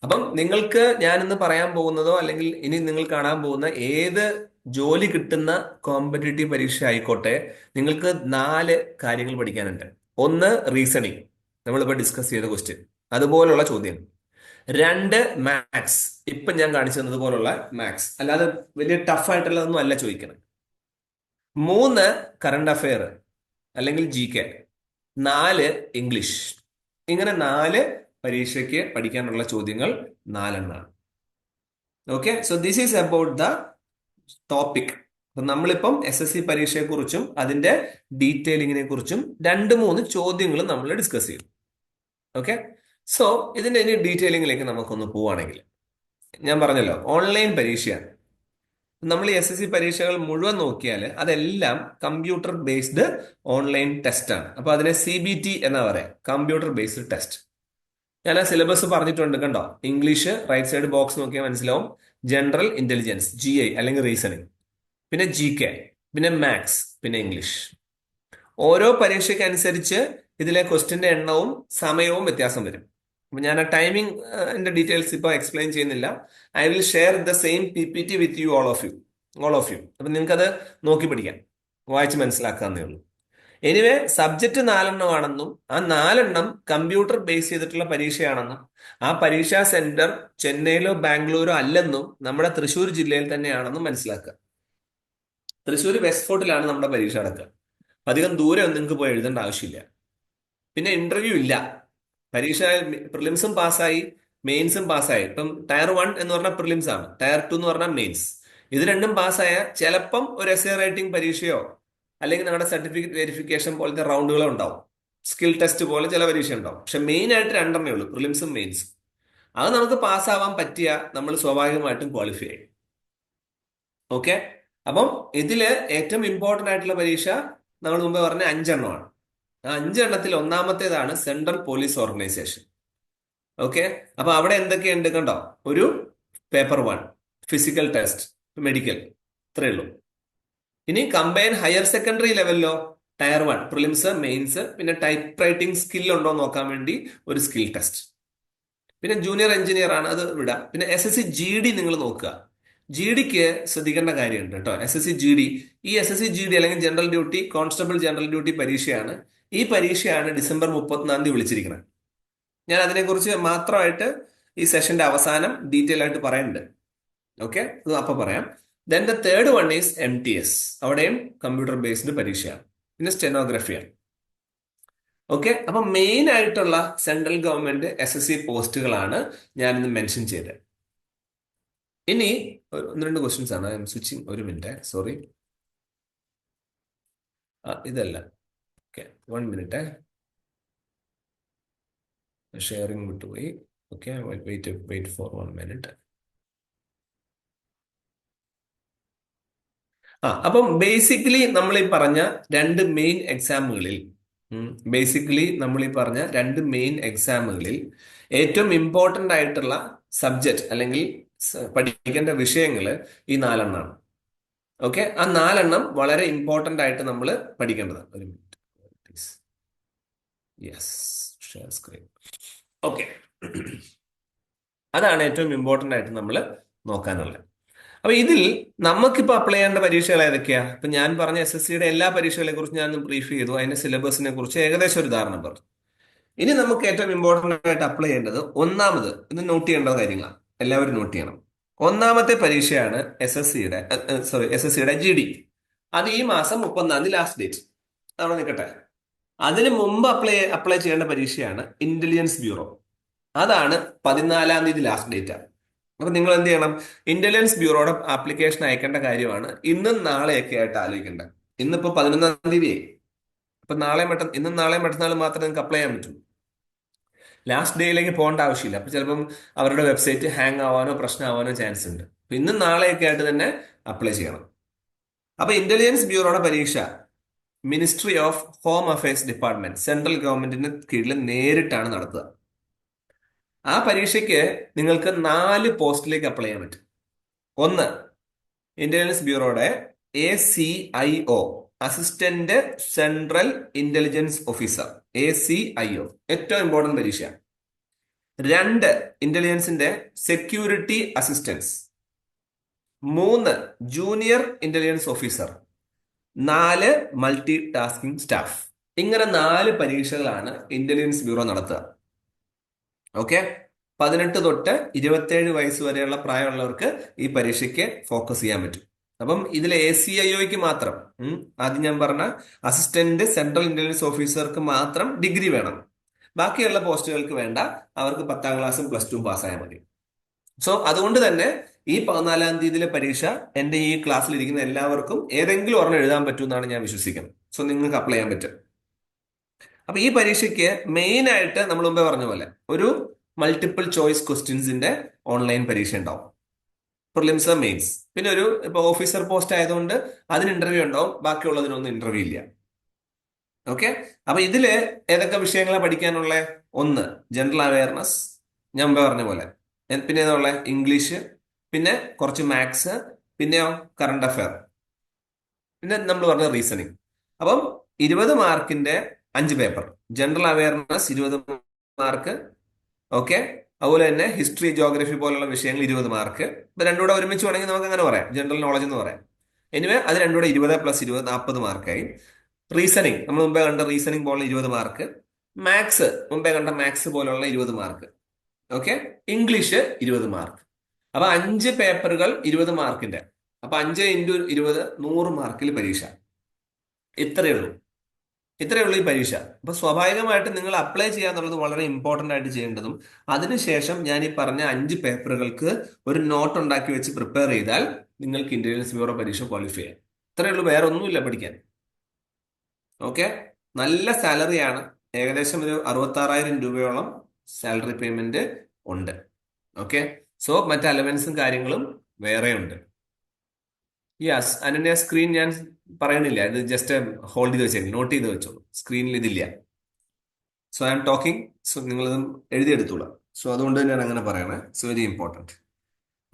Speaker 1: അപ്പം നിങ്ങൾക്ക് ഞാനിന്ന് പറയാൻ പോകുന്നതോ അല്ലെങ്കിൽ ഇനി നിങ്ങൾ കാണാൻ പോകുന്ന ഏത് ജോലി കിട്ടുന്ന കോമ്പറ്റേറ്റീവ് പരീക്ഷ ആയിക്കോട്ടെ, നിങ്ങൾക്ക് 4 കാര്യങ്ങൾ പഠിക്കാനുണ്ട്. ഒന്ന്, റീസണിങ്, നമ്മളിപ്പോൾ ഡിസ്കസ് ചെയ്ത ക്വസ്റ്റ്യൻ, അതുപോലുള്ള ചോദ്യം. 2, മാത്സ്, ഇപ്പം ഞാൻ കാണിച്ചു തന്നതുപോലുള്ള മാത്സ്, അല്ലാതെ വലിയ ടഫ് ആയിട്ടുള്ളതൊന്നും അല്ല ചോദിക്കണം. 3, കറണ്ട് അഫെയർ അല്ലെങ്കിൽ GK. 4, ഇംഗ്ലീഷ്. ഇങ്ങനെ 4 പരീക്ഷയ്ക്ക് പഠിക്കാനുള്ള ചോദ്യങ്ങൾ 4 okay. So this is about the topic. അപ്പൊ നമ്മളിപ്പം SSC പരീക്ഷയെ കുറിച്ചും അതിന്റെ ഡീറ്റെയിലിങ്ങിനെ കുറിച്ചും 2-3 ചോദ്യങ്ങളും നമ്മൾ ഡിസ്കസ് ചെയ്യും. ഓക്കെ. സോ ഇതിന്റെ ഇനി ഡീറ്റെയിലിങ്ങിലേക്ക് നമുക്കൊന്ന് പോവുകയാണെങ്കിൽ, ഞാൻ പറഞ്ഞല്ലോ ഓൺലൈൻ പരീക്ഷയാണ്. നമ്മൾ ഈ SSC പരീക്ഷകൾ മുഴുവൻ നോക്കിയാൽ അതെല്ലാം കമ്പ്യൂട്ടർ ബേസ്ഡ് ഓൺലൈൻ ടെസ്റ്റ് ആണ്. അപ്പൊ അതിനെ CBT എന്നാ പറയാം, കമ്പ്യൂട്ടർ ബേസ്ഡ് ടെസ്റ്റ്. ഞാൻ ആ സിലബസ് പറഞ്ഞിട്ടുണ്ട്, കണ്ടോ? ഇംഗ്ലീഷ് റൈറ്റ് സൈഡ് ബോക്സ് നോക്കിയാൽ മനസ്സിലാവും. ജനറൽ ഇന്റലിജൻസ് GI അല്ലെങ്കിൽ റീസണിങ്, പിന്നെ GK, പിന്നെ മാത്സ്, പിന്നെ ഇംഗ്ലീഷ്. ഓരോ പരീക്ഷയ്ക്ക് അനുസരിച്ച് ഇതിലെ ക്വസ്റ്റിന്റെ എണ്ണവും സമയവും വ്യത്യാസം വരും. അപ്പൊ ഞാൻ ആ ടൈമിംഗ് ഡീറ്റെയിൽസ് ഇപ്പോൾ എക്സ്പ്ലെയിൻ ചെയ്യുന്നില്ല. I will share the same PPT with you, all of you. അപ്പൊ നിങ്ങൾക്ക് അത് നോക്കി പഠിക്കാം, വായിച്ച് മനസ്സിലാക്കാന്നേ ഉള്ളൂ. എനിവേ, സബ്ജക്റ്റ് 4 ആണെന്നും ആ 4 കമ്പ്യൂട്ടർ ബേസ് ചെയ്തിട്ടുള്ള പരീക്ഷയാണെന്നും ആ പരീക്ഷാ സെന്റർ ചെന്നൈയിലോ ബാംഗ്ലൂരോ അല്ലെന്നും നമ്മുടെ തൃശ്ശൂർ ജില്ലയിൽ തന്നെയാണെന്നും മനസ്സിലാക്കുക. തൃശ്ശൂർ വെസ്റ്റ് ഫോർട്ടിലാണ് നമ്മുടെ പരീക്ഷ നടക്കുക. അധികം ദൂരം നിങ്ങൾക്ക് പോയി എഴുതേണ്ട ആവശ്യമില്ല. പിന്നെ ഇന്റർവ്യൂ ഇല്ല. പരീക്ഷ പ്രിലിംസും പാസ്സായി, മെയിൻസും പാസ്സായി. ഇപ്പം ടയർ 1 എന്ന് പറഞ്ഞാൽ പ്രിലിംസ് ആണ്, ടയർ 2 എന്ന് പറഞ്ഞാൽ മെയിൻസ്. ഇത് രണ്ടും പാസ്സായ ചിലപ്പം ഒരു എസ്സേ റൈറ്റിംഗ് പരീക്ഷയോ അല്ലെങ്കിൽ നിങ്ങളുടെ സർട്ടിഫിക്കറ്റ് വെരിഫിക്കേഷൻ പോലത്തെ റൗണ്ടുകളോ ഉണ്ടാവും. സ്കിൽ ടെസ്റ്റ് പോലെ ചില പരീക്ഷ ഉണ്ടാവും. പക്ഷെ മെയിൻ ആയിട്ട് 2 ഉള്ളൂ, പ്രിലിംസും മെയിൻസും. അത് നമുക്ക് പാസ്സാവാൻ പറ്റിയ നമ്മൾ സ്വാഭാവികമായിട്ടും ക്വാളിഫൈ ആയി. ഓക്കെ. അപ്പം ഇതില് ഏറ്റവും ഇമ്പോർട്ടന്റ് ആയിട്ടുള്ള പരീക്ഷ നമ്മൾ മുമ്പ് പറഞ്ഞ 5 ആ 5 ഒന്നാമത്തേതാണ് സെൻട്രൽ പോലീസ് ഓർഗനൈസേഷൻ. ഓക്കെ. അപ്പൊ അവിടെ എന്തൊക്കെയുണ്ട് കണ്ടോ? ഒരു പേപ്പർ 1, ഫിസിക്കൽ ടെസ്റ്റ്, മെഡിക്കൽ, ഇത്രയേ ഉള്ളൂ. ഇനി കമ്പൈൻ ഹയർ സെക്കൻഡറി ലെവലിലോ ടയർ 1 പ്രിലിംസ്, മെയിൻസ്, പിന്നെ ടൈപ്പ് റൈറ്റിംഗ് സ്കിൽ ഉണ്ടോ നോക്കാൻ വേണ്ടി ഒരു സ്കിൽ ടെസ്റ്റ്. പിന്നെ ജൂനിയർ എഞ്ചിനീയർ ആണ്, അത് വിടാം. പിന്നെ SSC GD നിങ്ങൾ നോക്കുക. GDക്ക് ശ്രദ്ധിക്കേണ്ട കാര്യമുണ്ട് കേട്ടോ. ഈ SSC GD അല്ലെങ്കിൽ general duty, constable general duty പരീക്ഷയാണ്. ഈ പരീക്ഷയാണ് ഡിസംബർ 31 വിളിച്ചിരിക്കുന്നത്. ഞാൻ അതിനെക്കുറിച്ച് മാത്രമായിട്ട് ഈ സെഷന്റെ അവസാനം ഡീറ്റെയിൽ ആയിട്ട് പറയുന്നുണ്ട്. ഓക്കെ, അത് അപ്പൊ പറയാം. Then the third one is MTS. അവിടെയും കമ്പ്യൂട്ടർ ബേസ്ഡ് പരീക്ഷയാണ്. പിന്നെ സ്റ്റെനോഗ്രഫിയാണ്. ഓക്കെ. അപ്പൊ മെയിൻ ആയിട്ടുള്ള സെൻട്രൽ ഗവൺമെന്റ് SSC പോസ്റ്റുകളാണ് ഞാൻ ഇന്ന് മെൻഷൻ ചെയ്തത്. ഇനി 1-2 ക്വസ്റ്റ്യൻസ് ആണ്. ഐ എം സ്വിച്ചിങ്, ഒരു മിനിറ്റ്, സോറി. ഇതല്ല. ഓക്കെ, 1 മിനിറ്റ്, ഷെയറിംഗ് വിട്ടുപോയി. Okay, wait for 1 minute. അപ്പം ബേസിക്കലി നമ്മൾ ഈ പറഞ്ഞ 2 മെയിൻ എക്സാമുകളിൽ ഏറ്റവും ഇമ്പോർട്ടന്റ് ആയിട്ടുള്ള സബ്ജക്റ്റ് അല്ലെങ്കിൽ പഠിക്കേണ്ട വിഷയങ്ങൾ ഈ 4 ഓക്കെ. ആ 4 വളരെ ഇമ്പോർട്ടന്റ് ആയിട്ട് നമ്മൾ പഠിക്കേണ്ടത്. ഒരു minute, yes, share screen. Okay. അതാണ് ഏറ്റവും ഇമ്പോർട്ടന്റ് ആയിട്ട് നമ്മൾ നോക്കാനുള്ളത്. അപ്പൊ ഇതിൽ നമുക്കിപ്പോൾ അപ്ലൈ ചെയ്യേണ്ട പരീക്ഷകൾ ഏതൊക്കെയാ? ഇപ്പൊ ഞാൻ പറഞ്ഞ SSCയുടെ എല്ലാ പരീക്ഷകളെ കുറിച്ച് ഞാൻ ബ്രീഫ് ചെയ്തു, അതിന്റെ സിലബസിനെ കുറിച്ച് ഏകദേശം ഒരു ധാരണ പറഞ്ഞു. ഇനി നമുക്ക് ഏറ്റവും ഇമ്പോർട്ടന്റ് ആയിട്ട് അപ്ലൈ ചെയ്യേണ്ടത് ഒന്നാമത്, ഇത് നോട്ട് ചെയ്യേണ്ട കാര്യങ്ങളാണ്, എല്ലാവരും നോട്ട് ചെയ്യണം. ഒന്നാമത്തെ പരീക്ഷയാണ് SSCയുടെ GD. അത് ഈ മാസം 31 ലാസ്റ്റ് ഡേറ്റ്. അവിടെ നിൽക്കട്ടെ. അതിന് മുമ്പ് അപ്ലൈ ചെയ്യേണ്ട പരീക്ഷയാണ് ഇന്റലിജൻസ് ബ്യൂറോ. അതാണ് 14 ലാസ്റ്റ് ഡേറ്റ്. അപ്പൊ നിങ്ങൾ എന്ത് ചെയ്യണം? ഇന്റലിജൻസ് ബ്യൂറോയുടെ ആപ്ലിക്കേഷൻ അയക്കേണ്ട കാര്യമാണ് ഇന്നും നാളെയൊക്കെ ആയിട്ട് ആലോചിക്കേണ്ടത്. ഇന്നിപ്പോ 11 അപ്പൊ ഇന്നും നാളെയും മറ്റന്നാളും മാത്രമേ നിങ്ങൾക്ക് അപ്ലൈ ചെയ്യാൻ പറ്റൂ. ലാസ്റ്റ് ഡേയിലേക്ക് പോകേണ്ട ആവശ്യമില്ല. അപ്പൊ ചിലപ്പം അവരുടെ വെബ്സൈറ്റ് ഹാങ് ആവാനോ പ്രശ്നമാവാനോ ചാൻസ് ഉണ്ട്. അപ്പൊ ഇന്നും നാളെയൊക്കെ ആയിട്ട് തന്നെ അപ്ലൈ ചെയ്യണം. അപ്പൊ ഇന്റലിജൻസ് ബ്യൂറോയുടെ പരീക്ഷ ministry of home affairs department, central ഗവൺമെന്റിന് കീഴിൽ നേരിട്ടാണ് നടത്തുക. ആ പരീക്ഷയ്ക്ക് നിങ്ങൾക്ക് 4 പോസ്റ്റിലേക്ക് അപ്ലൈ ചെയ്യാൻ പറ്റും. ഒന്ന്, ഇന്റലിജൻസ് ബ്യൂറോയുടെ ACIO, assistant central intelligence officer, ACIO ഏറ്റവും ഇമ്പോർട്ടന്റ് പരീക്ഷയാണ്. 2 ഇന്റലിജൻസിന്റെ security assistance, 3 junior intelligence officer, 4 multi tasking staff. ഇങ്ങനെ 4 പരീക്ഷകളാണ് ഇന്റലിജൻസ് ബ്യൂറോ നടത്തുക. ഓക്കെ, 18 തൊട്ട് 27 വയസ്സ് വരെയുള്ള പ്രായമുള്ളവർക്ക് ഈ പരീക്ഷയ്ക്ക് ഫോക്കസ് ചെയ്യാൻ പറ്റും. അപ്പം ഇതിൽ ACIOയ്ക്ക് മാത്രം, ആദ്യം ഞാൻ പറഞ്ഞ അസിസ്റ്റന്റ് സെൻട്രൽ ഇന്റലിജൻസ് ഓഫീസർക്ക് മാത്രം ഡിഗ്രി വേണം. ബാക്കിയുള്ള പോസ്റ്റുകൾക്ക് വേണ്ട, അവർക്ക് 10ാം ക്ലാസ്സും +2 പാസ്സായാൽ മതി. സോ അതുകൊണ്ട് തന്നെ ഈ 14ാം തീയതിയിലെ പരീക്ഷ എന്റെ ഈ ക്ലാസ്സിൽ ഇരിക്കുന്ന എല്ലാവർക്കും ഏതെങ്കിലും ഒരെണ്ണം എഴുതാൻ പറ്റുമെന്നാണ് ഞാൻ വിശ്വസിക്കുന്നത്. സോ നിങ്ങൾക്ക് അപ്ലൈ ചെയ്യാൻ പറ്റും. അപ്പൊ ഈ പരീക്ഷയ്ക്ക് മെയിൻ ആയിട്ട് നമ്മൾ മുമ്പേ പറഞ്ഞ പോലെ ഒരു മൾട്ടിപ്പിൾ ചോയ്സ് ക്വസ്റ്റ്യൻസിന്റെ ഓൺലൈൻ പരീക്ഷ ഉണ്ടാവും, പ്രിലിംസ് മെയിൻസ്. പിന്നെ ഇപ്പൊ ഓഫീസർ പോസ്റ്റ് ആയതുകൊണ്ട് അതിന് ഇന്റർവ്യൂ ഉണ്ടാവും, ബാക്കിയുള്ളതിനൊന്നും ഇന്റർവ്യൂ ഇല്ല. ഓക്കെ, അപ്പൊ ഇതില് ഏതൊക്കെ വിഷയങ്ങളാണ് പഠിക്കാനുള്ള? 1 ജനറൽ അവയർനെസ്, ഞാൻ മുമ്പേ പറഞ്ഞ പോലെ. പിന്നെ ഏതാ? ഇംഗ്ലീഷ്, പിന്നെ കുറച്ച് മാത്സ്, പിന്നെയോ കറണ്ട് അഫയർ, പിന്നെ നമ്മൾ പറഞ്ഞ റീസണിങ്. അപ്പം 20 മാർക്കിന്റെ 5 paper. General awareness 20 mark. Okay, അതുപോലെ തന്നെ ഹിസ്റ്ററി, ജോഗ്രഫി പോലുള്ള വിഷയങ്ങൾ 20 മാർക്ക്. ഇപ്പൊ രണ്ടും കൂടെ ഒരുമിച്ച് വേണമെങ്കിൽ നമുക്ക് അങ്ങനെ പറയാം, ജനറൽ നോളജ് എന്ന് പറയാം. എനിവേ അത് രണ്ടും കൂടെ 20 + 20 40 മാർക്കായി. റീസണിങ് നമ്മൾ മുമ്പേ കണ്ട റീസണിങ് പോലുള്ള 20 മാർക്ക്. മാത്സ് മുമ്പേ കണ്ട മാത്സ് പോലുള്ള 20 മാർക്ക്. Okay, English 20 mark. അപ്പൊ 5 പേപ്പറുകൾ 20 മാർക്കിന്റെ. അപ്പൊ 5 × 20 100 മാർക്കിൽ പരീക്ഷ. ഇത്രയേ ഉള്ളൂ, ഇത്രയേ ഉള്ളൂ ഈ പരീക്ഷ. അപ്പൊ സ്വാഭാവികമായിട്ട് നിങ്ങൾ അപ്ലൈ ചെയ്യാന്നുള്ളത് വളരെ ഇമ്പോർട്ടന്റ് ആയിട്ട് ചെയ്യേണ്ടതും, അതിനുശേഷം ഞാൻ ഈ പറഞ്ഞ 5 പേപ്പറുകൾക്ക് ഒരു നോട്ട് ഉണ്ടാക്കി വെച്ച് പ്രിപ്പയർ ചെയ്താൽ നിങ്ങൾക്ക് ഇന്റലിജൻസ് ബ്യൂറോ പരീക്ഷ ക്വാളിഫൈ ചെയ്യാം. ഇത്രയേ ഉള്ളൂ, വേറെ ഒന്നുമില്ല പഠിക്കാൻ. ഓക്കെ, നല്ല സാലറിയാണ്, ഏകദേശം ഒരു 66,000 രൂപയോളം സാലറി പേയ്മെന്റ് ഉണ്ട്. ഓക്കെ, സോ മറ്റ് അലവൻസും കാര്യങ്ങളും വേറെ ഉണ്ട്. യെസ്, അനന്യ സ്ക്രീൻ ഞാൻ പറയണില്ല, ഇത് ജസ്റ്റ് ഹോൾഡ് ചെയ്ത് വെച്ചേക്കും, നോട്ട് ചെയ്ത് വെച്ചോളൂ. സ്ക്രീനിൽ ഇതില്ല. So I am talking, so നിങ്ങളിതും എഴുതിയെടുത്തോളാം. സോ അതുകൊണ്ട് തന്നെയാണ് അങ്ങനെ പറയണേ. So very important.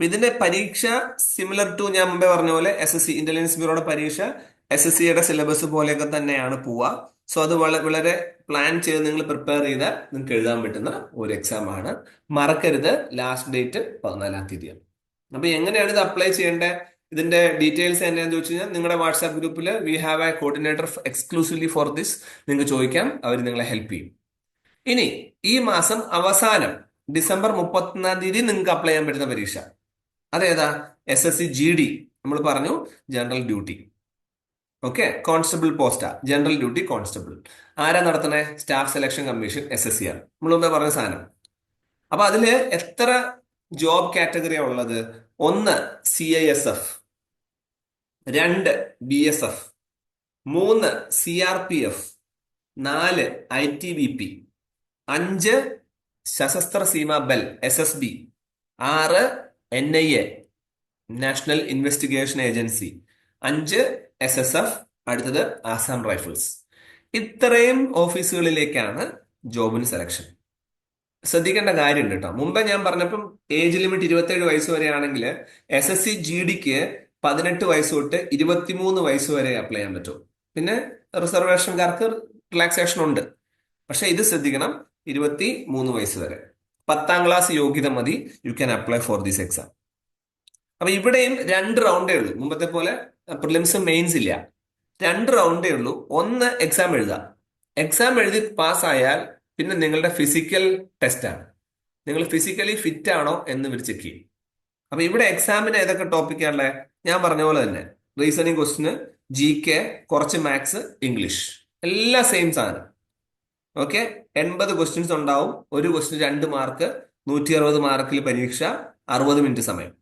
Speaker 1: ഇതിന്റെ പരീക്ഷ സിമിലർ ടു ഞാൻ മുമ്പേ പറഞ്ഞ പോലെ SSC ഇന്റലിജൻസ് ബ്യൂറോയുടെ പരീക്ഷ SSCയുടെ സിലബസ് പോലെയൊക്കെ തന്നെയാണ് പോവുക. സോ അത് വളരെ പ്ലാൻ ചെയ്ത് നിങ്ങൾ പ്രിപ്പയർ ചെയ്താൽ നിങ്ങൾക്ക് എഴുതാൻ പറ്റുന്ന ഒരു എക്സാം ആണ്. മറക്കരുത്, ലാസ്റ്റ് ഡേറ്റ് 14ാം തീയതിയാണ്. അപ്പൊ എങ്ങനെയാണ് ഇത് അപ്ലൈ ചെയ്യേണ്ടത്? ഇതിന്റെ ഡീറ്റെയിൽസ് എന്താണെന്ന് ചോദിച്ചു കഴിഞ്ഞാൽ നിങ്ങളുടെ വാട്സാപ്പ് ഗ്രൂപ്പിൽ we have A coordinator exclusively for this. നിങ്ങൾക്ക് ചോദിക്കാം, അവർ നിങ്ങളെ ഹെൽപ്പ് ചെയ്യും. ഇനി ഈ മാസം അവസാനം ഡിസംബർ 31ാം തീയതി നിങ്ങൾക്ക് അപ്ലൈ ചെയ്യാൻ പറ്റുന്ന പരീക്ഷ അതേതാ? SSC GD. നമ്മൾ പറഞ്ഞു ജനറൽ ഡ്യൂട്ടി. ഓക്കെ, കോൺസ്റ്റബിൾ പോസ്റ്റാ, ജനറൽ ഡ്യൂട്ടി കോൺസ്റ്റബിൾ. ആരാ നടത്തണേ? സ്റ്റാഫ് സെലക്ഷൻ കമ്മീഷൻ, SSC ആണ്. നമ്മൾ മുമ്പേ പറഞ്ഞ സാധനം. അപ്പൊ അതില് എത്ര ജോബ് കാറ്റഗറിയാണ് ഉള്ളത്? 1 CISF, 2 BSF, 3 CRPF, 4 ITBP, 5 സശസ്ത്ര സീമാ ബൽ SSB, 6 NIA national investigation agency, 5 SSF, അടുത്തത് ആസാം റൈഫിൾസ്. ഇത്രയും ഓഫീസുകളിലേക്കാണ് ജോബിന് സെലക്ഷൻ. ശ്രദ്ധിക്കേണ്ട കാര്യമുണ്ട് കേട്ടോ. മുമ്പേ ഞാൻ പറഞ്ഞപ്പം ഏജ് ലിമിറ്റ് 27 വയസ്സ് വരെയാണെങ്കിൽ SSC GDക്ക് 18 വയസ്സ് തൊട്ട് 23 വയസ്സ് വരെ അപ്ലൈ ചെയ്യാൻ പറ്റും. പിന്നെ റിസർവേഷൻകാർക്ക് റിലാക്സേഷൻ ഉണ്ട്. പക്ഷെ ഇത് ശ്രദ്ധിക്കണം, 23 വയസ്സ് വരെ. 10ാം ക്ലാസ് യോഗ്യത മതി, you can apply for this exam. അപ്പൊ ഇവിടെയും 2 റൗണ്ടേ ഉള്ളൂ. മുമ്പത്തെ പോലെ പ്രിലിംസും മെയിൻസ് ഇല്ല, 2 റൗണ്ടേ ഉള്ളൂ. 1 എക്സാം എഴുതാം. എക്സാം എഴുതി പാസ്സായാൽ പിന്നെ നിങ്ങളുടെ ഫിസിക്കൽ ടെസ്റ്റ് ആണ്. നിങ്ങൾ ഫിസിക്കലി ഫിറ്റ് ആണോ എന്ന് ഇവർ ചെക്ക് ചെയ്യും. അപ്പൊ ഇവിടെ എക്സാമിന് ഏതൊക്കെ ടോപ്പിക്കാണല്ലേ? ഞാൻ പറഞ്ഞ പോലെ തന്നെ റീസണിങ് ക്വസ്റ്റിന്, GK, കുറച്ച് മാത്സ്, ഇംഗ്ലീഷ്, എല്ലാം സെയിം സാധനം. ഓക്കെ, 80 ക്വസ്റ്റ്യൻസ് ഉണ്ടാവും. ഒരു ക്വസ്റ്റിന് 2 മാർക്ക്, 160 മാർക്കിൽ പരീക്ഷ, 60 മിനിറ്റ് സമയം.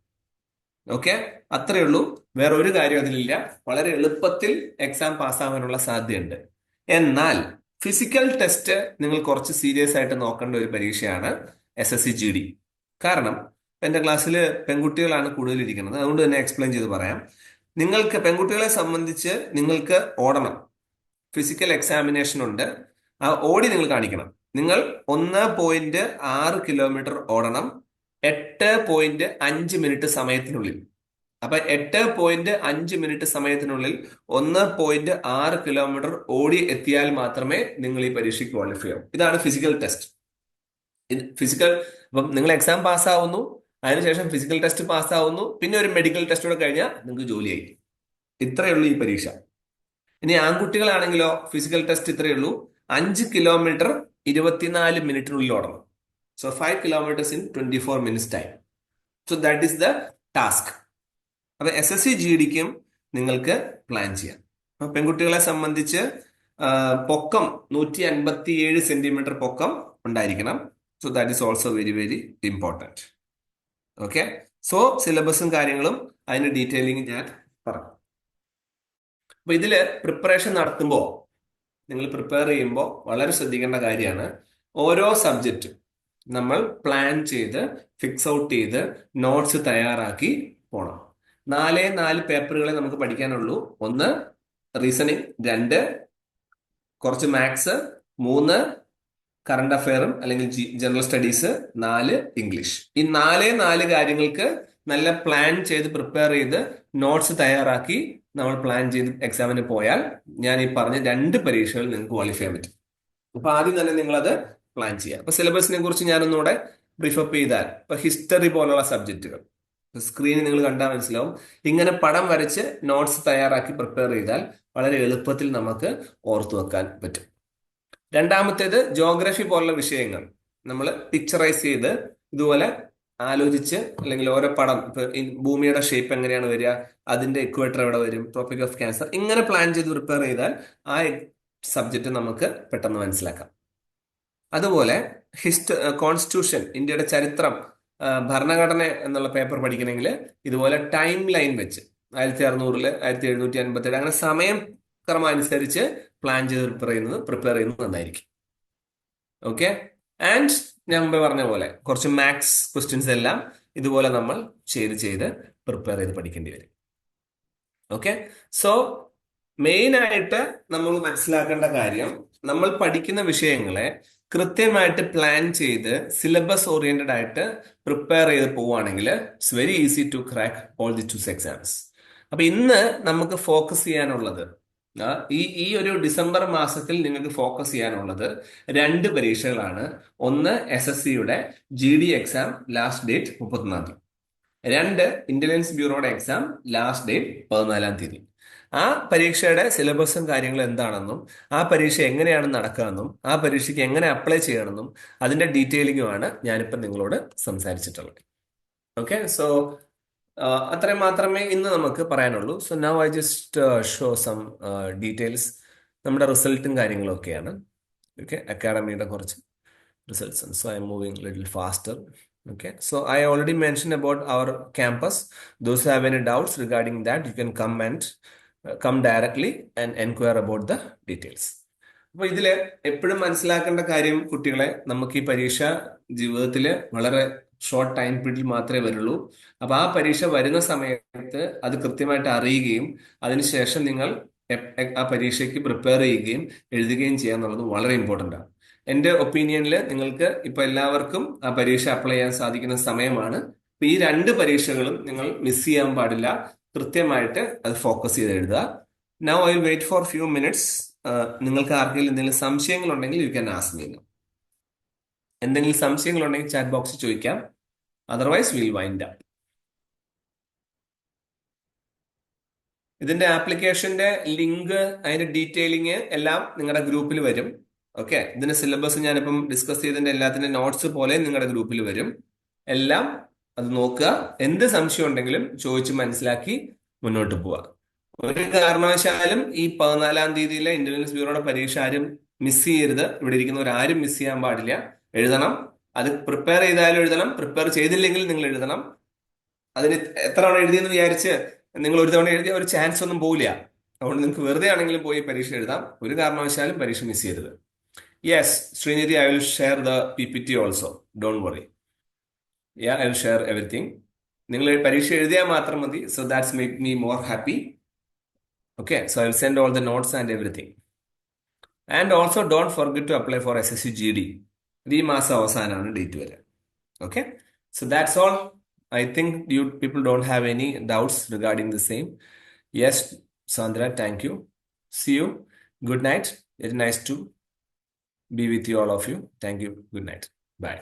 Speaker 1: ഓക്കെ, അത്രയേ ഉള്ളൂ. വേറെ ഒരു കാര്യം അതിലില്ല. വളരെ എളുപ്പത്തിൽ എക്സാം പാസ്സാവാനുള്ള സാധ്യതയുണ്ട്. എന്നാൽ ഫിസിക്കൽ ടെസ്റ്റ് നിങ്ങൾ കുറച്ച് സീരിയസ് ആയിട്ട് നോക്കേണ്ട ഒരു പരീക്ഷയാണ് SSC GD. കാരണം എന്റെ ക്ലാസ്സിൽ പെൺകുട്ടികളാണ് കൂടുതൽ ഇരിക്കുന്നത്, അതുകൊണ്ട് തന്നെ എക്സ്പ്ലെയിൻ ചെയ്ത് പറയാം. നിങ്ങൾക്ക് പെൺകുട്ടികളെ സംബന്ധിച്ച് നിങ്ങൾക്ക് ഓടണം. ഫിസിക്കൽ എക്സാമിനേഷൻ ഉണ്ട്, ആ ഓടി നിങ്ങൾ കാണിക്കണം. നിങ്ങൾ 1.6 കിലോമീറ്റർ ഓടണം 8.5 മിനിറ്റ് സമയത്തിനുള്ളിൽ. അപ്പൊ 8.5 മിനിറ്റ് സമയത്തിനുള്ളിൽ 1.6 കിലോമീറ്റർ ഓടി എത്തിയാൽ മാത്രമേ നിങ്ങൾ ഈ പരീക്ഷയ്ക്ക് ക്വാളിഫൈ ആവും. ഇതാണ് ഫിസിക്കൽ ടെസ്റ്റ്. ഫിസിക്കൽ, അപ്പം നിങ്ങൾ എക്സാം പാസ്സാവുന്നു, അതിനുശേഷം ഫിസിക്കൽ ടെസ്റ്റ് പാസ്സാവുന്നു, പിന്നെ ഒരു മെഡിക്കൽ ടെസ്റ്റ് കൂടെ കഴിഞ്ഞാൽ നിങ്ങൾക്ക് ജോലിയായി. ഇത്രയേ ഉള്ളൂ ഈ പരീക്ഷ. ഇനി ആൺകുട്ടികളാണെങ്കിലോ ഫിസിക്കൽ ടെസ്റ്റ് ഇത്രയേ ഉള്ളൂ, 5 കിലോമീറ്റർ 24 മിനിറ്റിനുള്ളിൽ ഓടണം. So 5 kilometres in 24 minutes time. So that is the task. അപ്പൊ SSC GDക്കും നിങ്ങൾക്ക് പ്ലാൻ ചെയ്യാം. അപ്പൊ പെൺകുട്ടികളെ സംബന്ധിച്ച് പൊക്കം 157 സെന്റിമീറ്റർ പൊക്കം ഉണ്ടായിരിക്കണം. So that is also very very important. Okay, so സിലബസും കാര്യങ്ങളും അതിന്റെ ഡീറ്റെയിലിംഗ് ഞാൻ പറഞ്ഞു. അപ്പൊ ഇതില് പ്രിപ്പറേഷൻ നടത്തുമ്പോൾ, നിങ്ങൾ പ്രിപ്പയർ ചെയ്യുമ്പോൾ വളരെ ശ്രദ്ധിക്കേണ്ട കാര്യമാണ്, ഓരോ സബ്ജക്റ്റും നമ്മൾ പ്ലാൻ ചെയ്ത് ഫിക്സ് ഔട്ട് ചെയ്ത് നോട്ട്സ് തയ്യാറാക്കി പോണം. 4 പേപ്പറുകളെ നമുക്ക് പഠിക്കാനുള്ളൂ. 1 റീസണിങ്, 2 കുറച്ച് മാത്സ്, 3 കറണ്ട് അഫെയറും അല്ലെങ്കിൽ ജനറൽ സ്റ്റഡീസ്, 4 ഇംഗ്ലീഷ്. ഈ 4 കാര്യങ്ങൾക്ക് നല്ല പ്ലാൻ ചെയ്ത് പ്രിപ്പയർ ചെയ്ത് നോട്ട്സ് തയ്യാറാക്കി നമ്മൾ പ്ലാൻ ചെയ്ത് എക്സാമിന് പോയാൽ ഞാൻ ഈ പറഞ്ഞ 2 പരീക്ഷകൾ നിങ്ങൾക്ക് ക്വാളിഫൈ ചെയ്യാൻ പറ്റും. അപ്പൊ ആദ്യം തന്നെ നിങ്ങളത് പ്ലാൻ ചെയ്യുക. അപ്പൊ സിലബസിനെ കുറിച്ച് ഞാനൊന്നുകൂടെ ബ്രീഫ് അപ്പ് ചെയ്താൽ, ഇപ്പൊ ഹിസ്റ്ററി പോലുള്ള സബ്ജക്റ്റുകൾ സ്ക്രീനിൽ നിങ്ങൾ കണ്ടാൽ മനസ്സിലാവും. ഇങ്ങനെ പടം വരച്ച് നോട്ട്സ് തയ്യാറാക്കി പ്രിപ്പയർ ചെയ്താൽ വളരെ എളുപ്പത്തിൽ നമുക്ക് ഓർത്തു വെക്കാൻ പറ്റും. രണ്ടാമത്തേത് ജോഗ്രഫി പോലുള്ള വിഷയങ്ങൾ നമ്മൾ പിക്ചറൈസ് ചെയ്ത് ഇതുപോലെ ആലോചിച്ച്, അല്ലെങ്കിൽ ഓരോ പടം, ഇപ്പൊ ഭൂമിയുടെ ഷേപ്പ് എങ്ങനെയാണ് വരിക, അതിന്റെ ഇക്വേറ്റർ എവിടെ വരും, ട്രോപ്പിക് ഓഫ് ക്യാൻസർ, ഇങ്ങനെ പ്ലാൻ ചെയ്ത് പ്രിപ്പയർ ചെയ്താൽ ആ സബ്ജക്റ്റ് നമുക്ക് പെട്ടെന്ന് മനസ്സിലാക്കാം. അതുപോലെ കോൺസ്റ്റിറ്റ്യൂഷൻ, ഇന്ത്യയുടെ ചരിത്രം, ഭരണഘടന എന്നുള്ള പേപ്പർ പഠിക്കണമെങ്കിൽ ഇതുപോലെ ടൈം ലൈൻ വെച്ച് 1600 1757 അങ്ങനെ സമയം ക്രമം അനുസരിച്ച് പ്ലാൻ ചെയ്ത് പ്രിപ്പയർ ചെയ്യുന്നത് നന്നായിരിക്കും. ഓക്കെ, ആൻഡ് ഞാൻ മുമ്പേ പറഞ്ഞ പോലെ കുറച്ച് മാത്സ് ക്വസ്റ്റ്യൻസ് എല്ലാം ഇതുപോലെ നമ്മൾ ചെയ്ത് പ്രിപ്പയർ ചെയ്ത് പഠിക്കേണ്ടി വരും. ഓക്കെ, സോ മെയിൻ ആയിട്ട് നമ്മൾ മനസ്സിലാക്കേണ്ട കാര്യം, നമ്മൾ പഠിക്കുന്ന വിഷയങ്ങളെ കൃത്യമായിട്ട് പ്ലാൻ ചെയ്ത് സിലബസ് ഓറിയന്റഡ് ആയിട്ട് പ്രിപ്പയർ ചെയ്ത് പോവുകയാണെങ്കിൽ it's very easy to crack all the 2 exams. അപ്പൊ ഇന്ന് നമുക്ക് ഫോക്കസ് ചെയ്യാനുള്ളത്, ഈ ഒരു ഡിസംബർ മാസത്തിൽ നിങ്ങൾക്ക് ഫോക്കസ് ചെയ്യാനുള്ളത് 2 പരീക്ഷകളാണ്. ഒന്ന് SSCയുടെ GD എക്സാം, ലാസ്റ്റ് ഡേറ്റ് 31-ാം തീയതി. 2 ഇന്റലിജൻസ് ബ്യൂറോയുടെ എക്സാം, ലാസ്റ്റ് ഡേറ്റ് 14-ാം തീയതി. ആ പരീക്ഷയുടെ സിലബസും കാര്യങ്ങളും എന്താണെന്നും ആ പരീക്ഷ എങ്ങനെയാണ് നടക്കുകയെന്നും ആ പരീക്ഷയ്ക്ക് എങ്ങനെ അപ്ലൈ ചെയ്യണമെന്നും അതിന്റെ ഡീറ്റെയിലിംഗുമാണ് ഞാനിപ്പോൾ നിങ്ങളോട് സംസാരിച്ചിട്ടുള്ളത്. ഓക്കെ, സോ അത്രയും മാത്രമേ ഇന്ന് നമുക്ക് പറയാനുള്ളൂ. So now I just show some details. നമ്മുടെ റിസൾട്ടും കാര്യങ്ങളും ഒക്കെയാണ്. ഓക്കെ, അക്കാഡമിയുടെ കുറച്ച് results. So I am moving little faster. Okay, so I already mentioned about our campus. Those who have any doubts regarding that, you can come and come directly and inquire about the details. അപ്പൊ ഇതില് എപ്പോഴും മനസ്സിലാക്കേണ്ട കാര്യം കുട്ടികളെ, നമുക്ക് ഈ പരീക്ഷ ജീവിതത്തിൽ വളരെ ഷോർട്ട് ടൈം പീരീഡിൽ മാത്രമേ വരുള്ളൂ. അപ്പൊ ആ പരീക്ഷ വരുന്ന സമയത്ത് അത് കൃത്യമായിട്ട് അറിയുകയും അതിനുശേഷം നിങ്ങൾ ആ പരീക്ഷയ്ക്ക് പ്രിപ്പയർ ചെയ്യുകയും എഴുതുകയും ചെയ്യുക എന്നുള്ളത് വളരെ ഇമ്പോർട്ടൻ്റ് ആണ്. എന്റെ ഒപ്പീനിയനിൽ നിങ്ങൾക്ക് ഇപ്പൊ എല്ലാവർക്കും ആ പരീക്ഷ അപ്ലൈ ചെയ്യാൻ സാധിക്കുന്ന സമയമാണ്. ഇപ്പൊ ഈ 2 പരീക്ഷകളും നിങ്ങൾ മിസ് ചെയ്യാൻ പാടില്ല. കൃത്യമായിട്ട് അത് ഫോക്കസ് ചെയ്ത് എഴുതുക. Now I will wait for few minutes. നിങ്ങൾക്ക് ആർക്കെങ്കിലും എന്തെങ്കിലും സംശയങ്ങൾ ഉണ്ടെങ്കിൽ യു ക്യാൻ ആസ്ക് മീ. എന്തെങ്കിലും സംശയങ്ങൾ ഉണ്ടെങ്കിൽ ചാറ്റ് ബോക്സിൽ ചോദിക്കാം. Otherwise will wind up. ഇതിന്റെ ആപ്ലിക്കേഷന്റെ ലിങ്ക്, അതിന്റെ ഡീറ്റെയിലിംഗ് എല്ലാം നിങ്ങളുടെ ഗ്രൂപ്പിൽ വരും. ഓക്കെ, ഇതിന്റെ സിലബസ് ഞാനിപ്പം ഡിസ്കസ് ചെയ്തതിന്റെ എല്ലാത്തിന്റെ നോട്ട്സ് പോലെ നിങ്ങളുടെ ഗ്രൂപ്പിൽ വരും. എല്ലാം അത് നോക്കുക. എന്ത് സംശയം ഉണ്ടെങ്കിലും ചോദിച്ച് മനസ്സിലാക്കി മുന്നോട്ട് പോവുക. ഒരു കാരണവശാലും ഈ 14-ാം തീയതിയിലെ ഇന്റലിജൻസ് ബ്യൂറോയുടെ പരീക്ഷ ആരും മിസ് ചെയ്യരുത്. ഇവിടെ ഇരിക്കുന്നവർ ആരും മിസ് ചെയ്യാൻ പാടില്ല. എഴുതണം. അത് പ്രിപ്പയർ ചെയ്താലും എഴുതണം, പ്രിപ്പയർ ചെയ്തില്ലെങ്കിൽ നിങ്ങൾ എഴുതണം. അതിന് എത്ര തവണ എഴുതിയെന്ന് വിചാരിച്ച് നിങ്ങൾ ഒരു തവണ എഴുതിയ ഒരു ചാൻസ് ഒന്നും പോവില്ല. അതുകൊണ്ട് നിങ്ങൾക്ക് വെറുതെ ആണെങ്കിലും പോയി പരീക്ഷ എഴുതാം. ഒരു കാരണവശാലും പരീക്ഷ മിസ് ചെയ്യരുത്. Yes, Srinidhi, I will share the PPT also. Don't worry. Yeah, I will share everything. നിങ്ങൾ പരീക്ഷ എഴുതിയാൽ മാത്രം മതി. So that's make me more happy. Okay, so I will send all the notes and everything. And also don't forget to apply for SSC GD. ഈ മാസം അവസാനമാണ് ഡേറ്റ് വരെ. Okay, so that's all. I think you people don't have any doubts regarding the same. Yes, Sandra, thank you. See you. Good night. Very nice to be with you, all of you. Thank you. Good night. Bye.